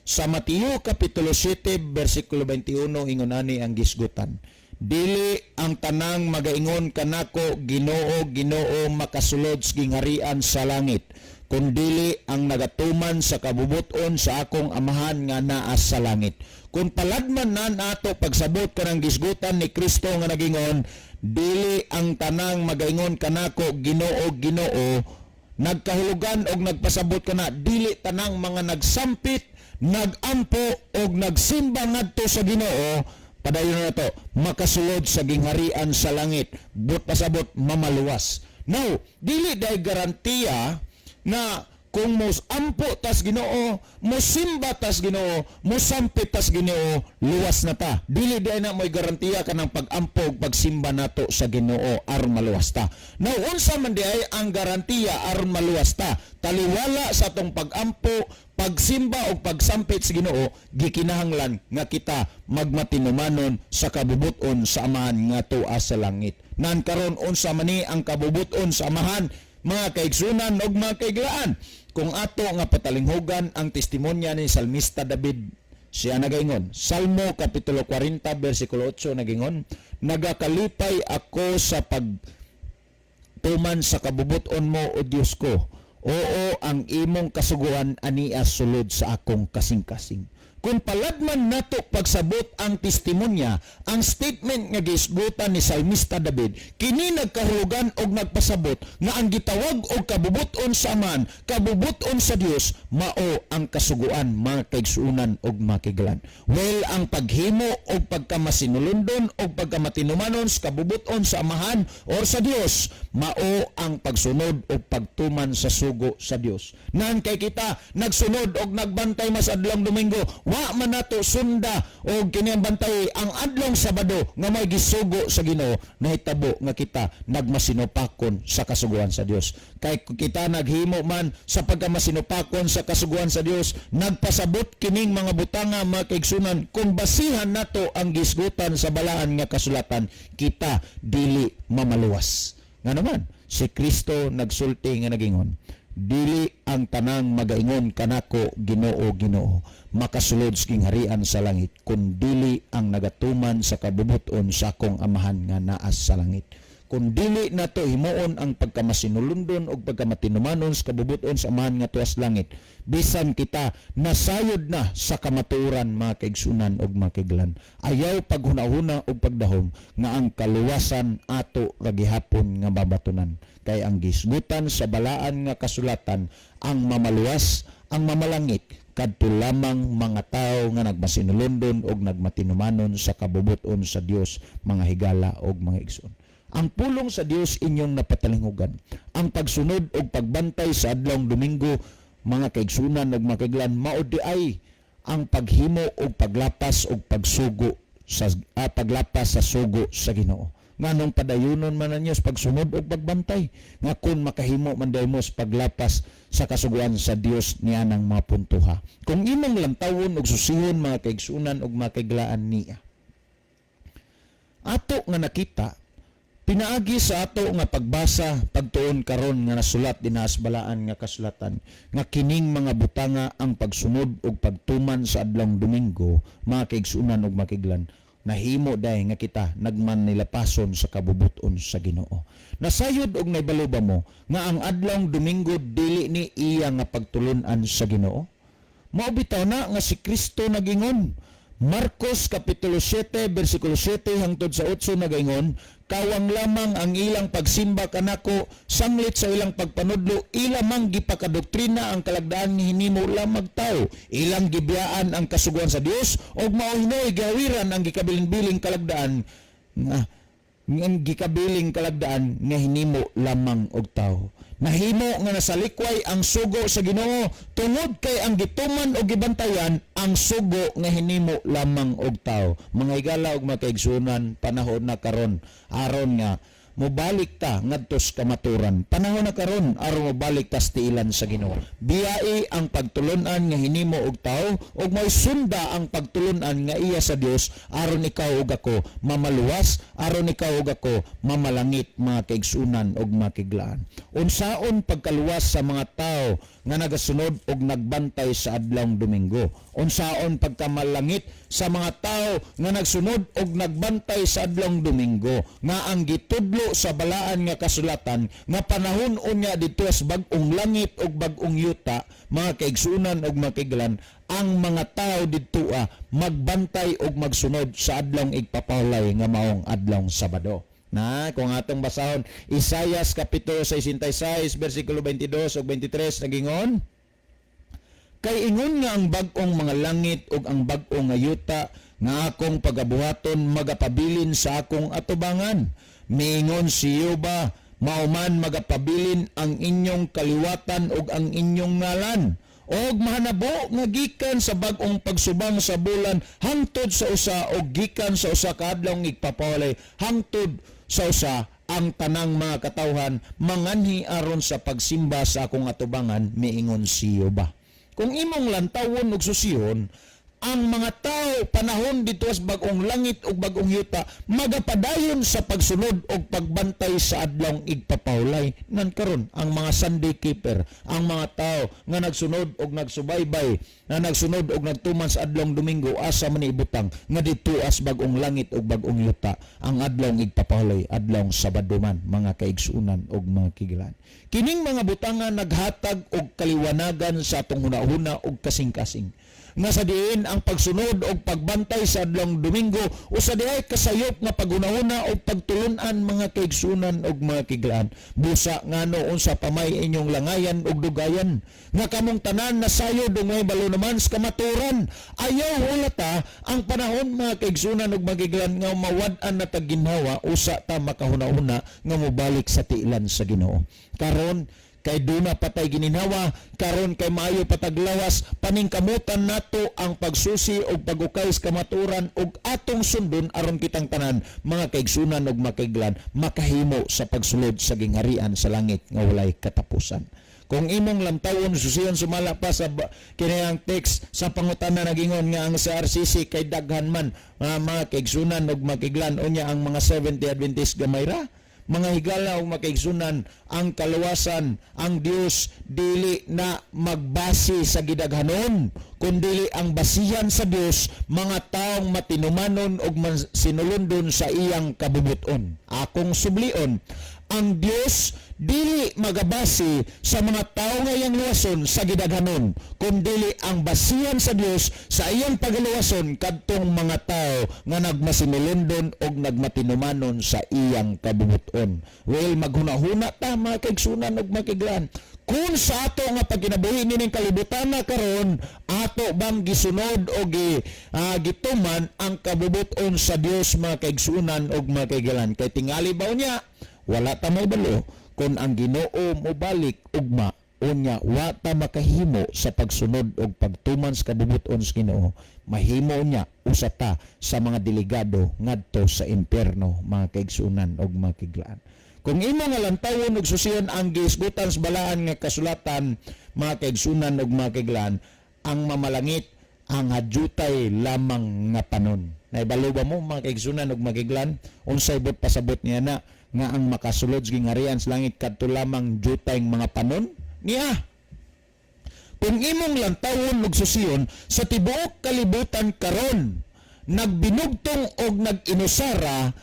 sa Mateo kapitulo 7 versikulo 21, ingon ani ang gisgutan, dili ang tanang magaingon kanako Ginoo, Ginoo, makasulod sa gingharian sa langit, kundili ang nagatuman sa kabubuton sa akong Amahan nga naa sa langit. Kung paladman na nato pagsabot kanang gisgutan ni Kristo nga nagingon, dili ang tanang magaingon kanako Ginoo, Ginoo, nagkahulugan og nagpasabot kana dili tanang mga nagsampit, nagampo og nagsimba ngadto sa Ginoo, padayon na to makasulod sa gingharian sa langit, but pasabot mamaluwas. Now, dili day garantiya na kung ampo tas Ginoo, mosimba tas Ginoo, mosampit tas Ginoo, luwas na ta. Dili day na mo'y garantiya kanang pagampo ug pagsimba nato sa Ginoo aron maluwas ta. Now, unsa man di ay ang garantiya aron maluwas ta? Taliwala sa atong pagampo, pagsimba o pagsampit sa Ginoo, gikinahanglan nga kita magmatinumanon sa kabubuton sa Amahan nga tuwa sa langit. Nan karon unsa man ni ang kabubuton sa Amahan mga kaigsunan ug mga kaiglaan? Kung ato nga patalinghugan ang testimonya ni Salmista David, siya nagaingon, Salmo kapitulo 40 versikulo 8 nagingon, nagakalipay ako sa pagtuman sa kabubuton mo o Dios ko. Oo, ang imong kasuguan ania sulod sa akong kasing-kasing. Kung paladman nato pagsabot ang testimonya, ang statement nga gisgutan ni Salmista David, kini nagkahulugan og nagpasabot nga ang gitawag og kabubuton sa Amahan, kabubuton sa Dios, mao ang kasuguan mga kaigsunan og makiglan. Well, ang paghimo og pagkamasinulundon og pagkamatinumanon sa kabubuton sa Amahan or sa Dios, mao ang pagsunod og pagtuman sa sugo sa Dios. Nan kay kita nagsunod og nagbantay mas adlong Domingo, wa man nato sunda og kini ang bantay ang adlong Sabado nga may gisugo sa Ginoo, nahitabo nga kita nagmasinupakon sa kasuguan sa Dios. Kay kita naghimo man sa pagkamasinupakon sa kasuguan sa Dios, nagpasabot kining mga butanga mga kaigsunan, kung basihan nato ang gisgutan sa balaan nga kasulatan, kita dili mamaluwas. Nga naman si Kristo nagsulti nga nagingon, dili ang tanang magaingon kanako Ginoo, Ginoo, makasulod sa gingharian sa langit, kun dili ang nagatuman sa kabubuton sa akong Amahan nga naa sa langit. Kung dili nato himuon ang pagkamasinulundon o pagkamatinumanon sa kabubuton sa Amahan nga tuwas langit, bisan kita nasayod na sa kamaturan mga kaigsunan og makiglan, ayaw paghunahuna og pagdahom nga ang kaluwasan ato ragihapon nga babatunan. Kay ang gisgutan sa balaan nga kasulatan, ang mamaluwas, ang mamalangit, kadto lamang mga tao nga nagmasinulundon og nagmatinumanon sa kabubuton sa Dios, mga higala og mga igsoon. Ang pulong sa Dios inyong napatalinghugan, ang pagsunod og pagbantay sa adlong Domingo, mga kaigsunan ug makiglan, mao di ay ang paghimo og paglapas og pagsugo sa paglapas sa sugo sa Ginoo. nganong padayunon man ninyo sa pagsunod o pagbantay nga kun makahimo man daw mo sa paglapas sa kasuguan sa Dios niya ng mga puntuha. Kung imong lantawon og susihon mga kaigsunan og makiglaan niya. Ato nga nakita, pinaagi sa ato nga pagbasa pagtuon karon nga nasulat dinha sa balaan nga kasulatan nga kining mga butanga ang pagsunod og pagtuman sa adlong Domingo mga kaigsunan og makiglan nahimo dahi nga kita nagmannilapason sa kabubuton sa Ginoo. Nasayod og naibaluba mo nga ang adlong Domingo dili ni iya nga pagtulunan sa Ginoo. Mao bitaw na nga si Kristo nagingon. Marcos kapitulo 7 bersikulo 7 hangtod sa 8 nagaingon, kawang lamang ang ilang pagsimba kanako sanglit sa ilang pagpanudlo, ila mang gipakadoktrina ang kalagdaan ni hinimo lamang tao, ilang gibiyaan ang kasuguan sa Dios ug mao hinoy gawiran ang gikabiling-biling kalagdaan nga hinimo lamang og tao. Nahimo nga nasalikway ang sugo sa Ginoo tungod kay ang gituman o gibantayan ang sugo nga hinimo lamang og tao. Mga higala og makaigsunan, panahon na karon aron nga mobalik ta ngadto sa kamaturan. Panahon na karon aron mobalik ta sa tiilan sa Ginoo. Biyai ang pagtulunan nga hinimo og tao ug may sunda ang pagtulunan nga iya sa Dios aron ikaw ug ako mamaluwas, aron ikaw ug ako mamalangit mga kaigsunan ug makiglaan. Unsaon pagkaluwas sa mga tao nga nagasunod og nagbantay sa adlong Domingo? Unsaon pagkamalangit sa mga tao nga nagsunod og nagbantay sa adlong Domingo nga ang gitudlo sa balaan nga kasulatan nga panahon unya dito sa bag-ong langit ug bag-ong yuta mga kaigsunan ug makiglan ang mga tao didto magbantay ug magsunod sa adlong igpapawlay nga maong adlong Sabado. Na kung atong basahon Isaias kapitulo 66 bersikulo 22 ug 23 nagingon, kay ingon nga ang bag-ong mga langit ug ang bag-ong nga yuta nga akong pagabuhaton magapabilin sa akong atubangan. Miingon si Yoba, mauman magapabilin ang inyong kaliwatan ug ang inyong ngalan. Og mahanabo nga gikan sa bag-ong pagsubang sa bulan hangtod sa usa og gikan sa usa ka adlong igpapawlay hangtod sa usa ang tanang mga katawhan manganhi aron sa pagsimba sa akong atubangan, miingon si Yoba. Kung imong lantawon og susihon, ang mga tao panahon dito sa bag-ong langit ug bag-ong yuta magapadayon sa pagsunod og pagbantay sa adlong igpapawlay. Nan karon ang mga Sunday keeper, ang mga tao nga nagsunod og nagsubaybay, na nagsunod og nagtuman sa adlong Domingo, asa man ibutang nga dito as bag-ong langit ug bag-ong yuta ang adlong igpapawlay, adlong Sabado man mga kaigsunan ug mga kigilan. Kining mga butangan naghatag og kaliwanagan sa atong hunahuna ug kasing-kasing nga sa diin ang pagsunod og pagbantay sa adlong Domingo usa diay kasayop nga paghunahuna og pagtulunan mga kaigsunan og mga kiglaan. Busa ngano unsa pamay inyong langayan og dugayan nga kamong tanan nasayod og may balo naman sa kamaturan. Ayaw hulata ang panahon mga kaigsunan og mga kiglaan nga mawad-an na taginhawa usa ta makahunahuna nga mobalik sa tiilan sa Ginoo. Karon kay duna patay gininhawa, karon kay maayo pataglawas, paningkamutan nato ang pagsusi og pagukay sa kamaturan ug atong sundon aron kitang tanan mga kaigsunan ug makiglan makahimo sa pagsulod sa gingharian sa langit nga walay katapusan. Kung imong lantawon susiyon sumala pa sa kinayang text sa pangutana nagingon nga ang sa RCC kay daghan man mga kaigsunan ug makiglan unya ang mga Seventh Day Adventist gamay ra. Mga higala o makaigsunan, ang kaluwasan, ang Dios dili na magbase sa gidaghanon, kundi ang basihan sa Dios mga taong matinumanon o sinulundon sa iyang kabubuton. Akong sublion, ang Dios dili magabase sa mga tao nga iyang luwason sa gidaghanon, kundi ang basihan sa Dios sa iyang pagaluwason kadtong mga tao nga nagmasinulundon og nagmatinumanon sa iyang kabubuton. Well, maghunahuna ta mga kaigsunan og makiglan. Kung sa ato nga pagkinabuhi nining kalibutan na karon, ato bang gisunod o gituman ang kabubuton sa Dios mga kaigsunan og makiglan? Kay tingali ba niya, wala ta may balo kung ang Ginoo mobalik ugma unya wata makahimo sa pagsunod og pagtuman sa kabubuton sa Ginoo, mahimo niya usata sa mga delegado ngadto sa impierno, mga kaigsunan og mga kiglaan. Kung imo nga lantawon og susiyon ang giisgutan sa balaan nga kasulatan, mga kaigsunan og mga kiglaan, ang mamalangit ang hadyutay lamang nga panon. Naibalo ba mo, mga kaigsunan og mga kiglaan, unsay bot pasabot niya na nga ang makasulod sa gingarian sa langit kadto lamang jutay mga panon? Niya, kung imong lantawon ug susiyon sa tibuok kalibutan karon, nagbinugtong og nag-inusara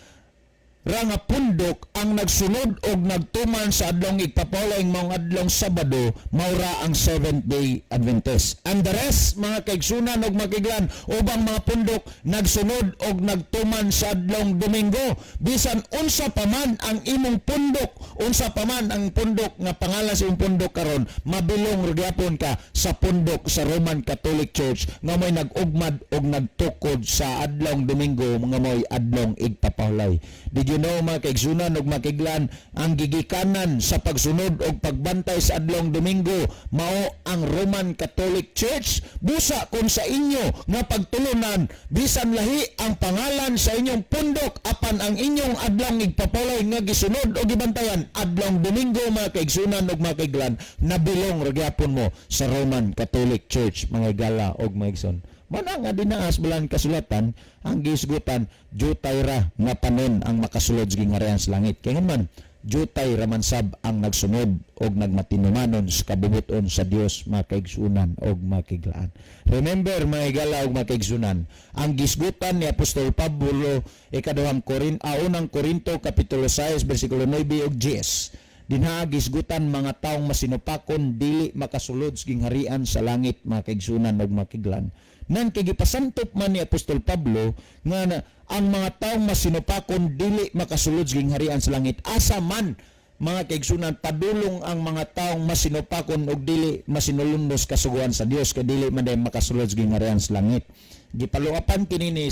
ra nga pundok ang nagsunod og nagtuman sa adlong igpapawlaing mga adlong Sabado, maura ang Seventh-day Adventist. And the rest, mga kaigsunan og makiglan, ubang mga pundok nagsunod og nagtuman sa adlong Domingo. Bisan unsa pa man ang imong pundok, unsa pa man ang pundok nga pangalan sa imong pundok karon, mabilong gyapon ka sa pundok sa Roman Catholic Church nga may nag-ugmad og nagtukod sa adlong Domingo, nga may adlong igpapawlay. Did you know, mga kaigsunan ug makiglan, ang gigikanan sa pagsunod og pagbantay sa adlong Domingo mao ang Roman Catholic Church? Busa kung sa inyo nga pagtulunan, bisan lahi ang pangalan sa inyong pundok apan ang inyong adlong igpapawlay nga gisunod o gibantayan adlong Domingo, mga kaigsunan ug makiglan, nabilong ragyapon mo sa Roman Catholic Church, mga igala og mga igsoon. Mana nga dinaas balan kasulatan ang gisgutan jutay ra nga panon ang makasulod sa gingarian sa langit. Kaya man jutay ra man sab ang nagsunod og nagmatinumanon sa kabubuton sa Dios, mga kaigsunan og makiglaan. Remember, mga igala og makigsunan, ang gisgutan ni Apostol Pablo unang Korinto kapitulo 6 bersikulo 9 ug 10. Dinha gisgutan mga taong masinupakon dili makasulod sa gingharian sa langit, mga kaigsunan ug makiglan. Nang kigipasantop man ni Apostol Pablo nga ang mga taong masinupakon dili makasulod sa gingharian sa langit, asa man, mga kaigsunan, padulong ang mga taong masinupakon og dili masinulundos kasuguan sa Dios kay dili man day makasulod sa gingharian sa langit. Gipaluapan kini ni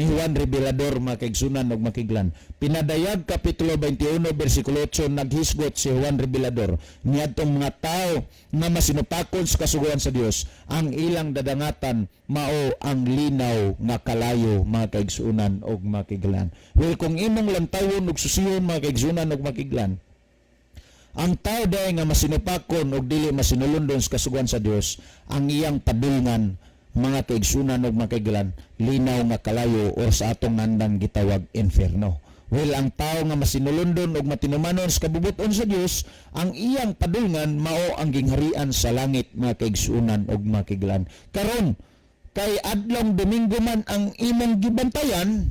Juan Revelador, mga kaigsunan og makiglan. Pinadayag kapitulo 21 bersikulo 8, naghisgot si Juan Revelador niadtong mga tao nga masinupakon sa kasuguan sa Dios, ang ilang dadangatan mao ang linaw nga kalayo, mga kaigsunan og makiglan. Well, kung imong lantawon og susiyon, mga kaigsunan og makiglan, ang tao day nga masinupakon og dili masinulundon sa kasuguan sa Dios, ang iyang padulngan, mga kaigsunan og makiglan, linaw nga kalayo o sa atong nandang gitawag inferno. Well, ang tao nga masinulundon og matinumanon sa kabubuton sa Dios, ang iyang padulngan mao ang gingharian sa langit, mga kaigsunan og makiglan. Karon kay adlong Domingo man ang imong gibantayan,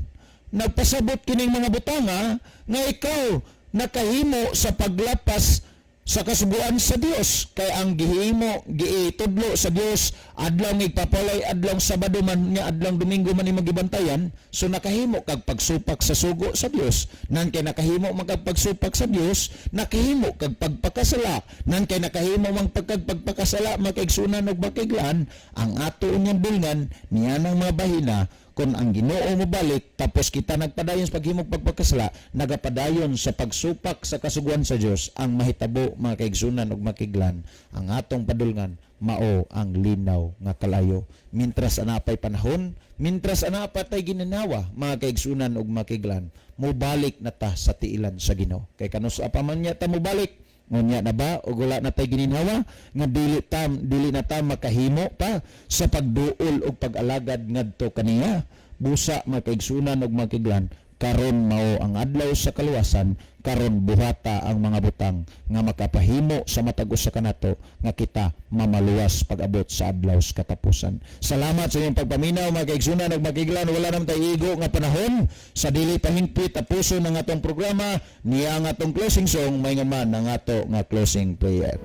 nagpasabot kining mga butanga nga ikaw nakahimo sa paglapas sa kasuguan sa Dios, kay ang gihimo giitudlo sa Dios adlong igpapalay adlong Sabado man nya adlong Domingo man imong gibantayan, so nakahimo kag pagsupak sa sugo sa Dios. Nan kay nakahimo magpagsupak sa Dios, nakahimo kag pagpakasala. Nan kay nakahimo mang pagpakasala, makaigsunan og makiglan, ang ato unyang dulngan niya ng mga bahina. Kung ang Ginoo mo balik, tapos kita nagpadayon sa paghimog pagpakasala, nagapadayon sa pagsupak sa kasuguan sa Dios, ang mahitabo, mga kaigsunan og makiglan, ang atong padulngan mao ang linaw nga kalayo. Mintras anapay panahon, mintras anapay ginanawa, mga kaigsunan og makiglan, mobalik na ta sa tiilan sa Ginoo. Kay kanus pa man niya ta mobalik, ngunya na ba o wala na tay gininhawa nga dili na ta makahimo pa sa pagduol og pag-alagad ngadto kaniya. Busa, mga kaigsunan og makiglan, karon mao ang adlaw sa kaluwasan, karon buhata ang mga butang nga makapahimo sa matag usa kanato nga kita mamaluwas pag-abot sa adlaw sa katapusan. Salamat sa inyong pagpaminaw, mga kaigsunan ug makiglan. Wala naman tayo igo nga panahon sa dili pahingpit tapuson ng atong programa. Niya ang atong closing song, may nga man ang ato nga closing prayer.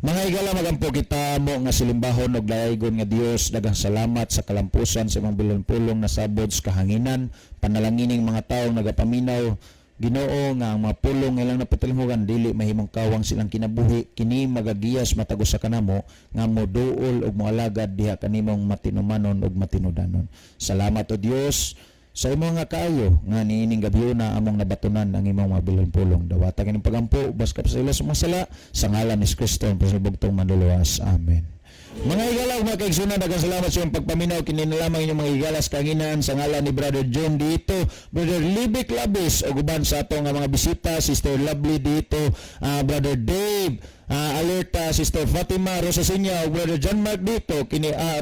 Mga igala, magampo kita mo nga silimbahon og daaygon nga Dios, daghang salamat sa kalampusan sa imong bilon-pulong nasabod sa kahanginan, panalagining mga tawo nagapaminaw. Ginoo nga ang mga pulong ilang napatilhugan dili mahimong kawang silang kinabuhi, kini magagiyas matagos sa kanamo nga moduol og moalagad diha kanimong matinumanon og matinudanon. Salamat o Dios sa imong nga kaayo nga niining gabi na among nabatunan ang imong mga bilon-pulong dawata kining pagampo ubas ka sa ila sa mga sala sa ngalan ni Kristo ang pasalubugtong manluluwas. Amen. Mga higala, mga kaigsunan, daghang salamat sa iyong pagpaminaw. Kinilalamang inyong mga higalas kanginan sa ngalan ni Brother John dito, Brother Libik Labis, o guban sa ato nga mga bisita, Sister Lovely dito, Brother Dave, Alerta, Sister Fatima Rosasinya, o Brother John Mark dito,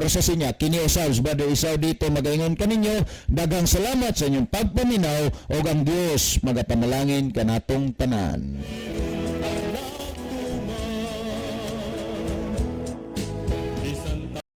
Rosasinya, kini Osabs, Brother Isaw dito, magaingon kaninyo, daghang salamat sa inyong pagpaminaw, o ang Diyos magapanalangin kanatong tanan.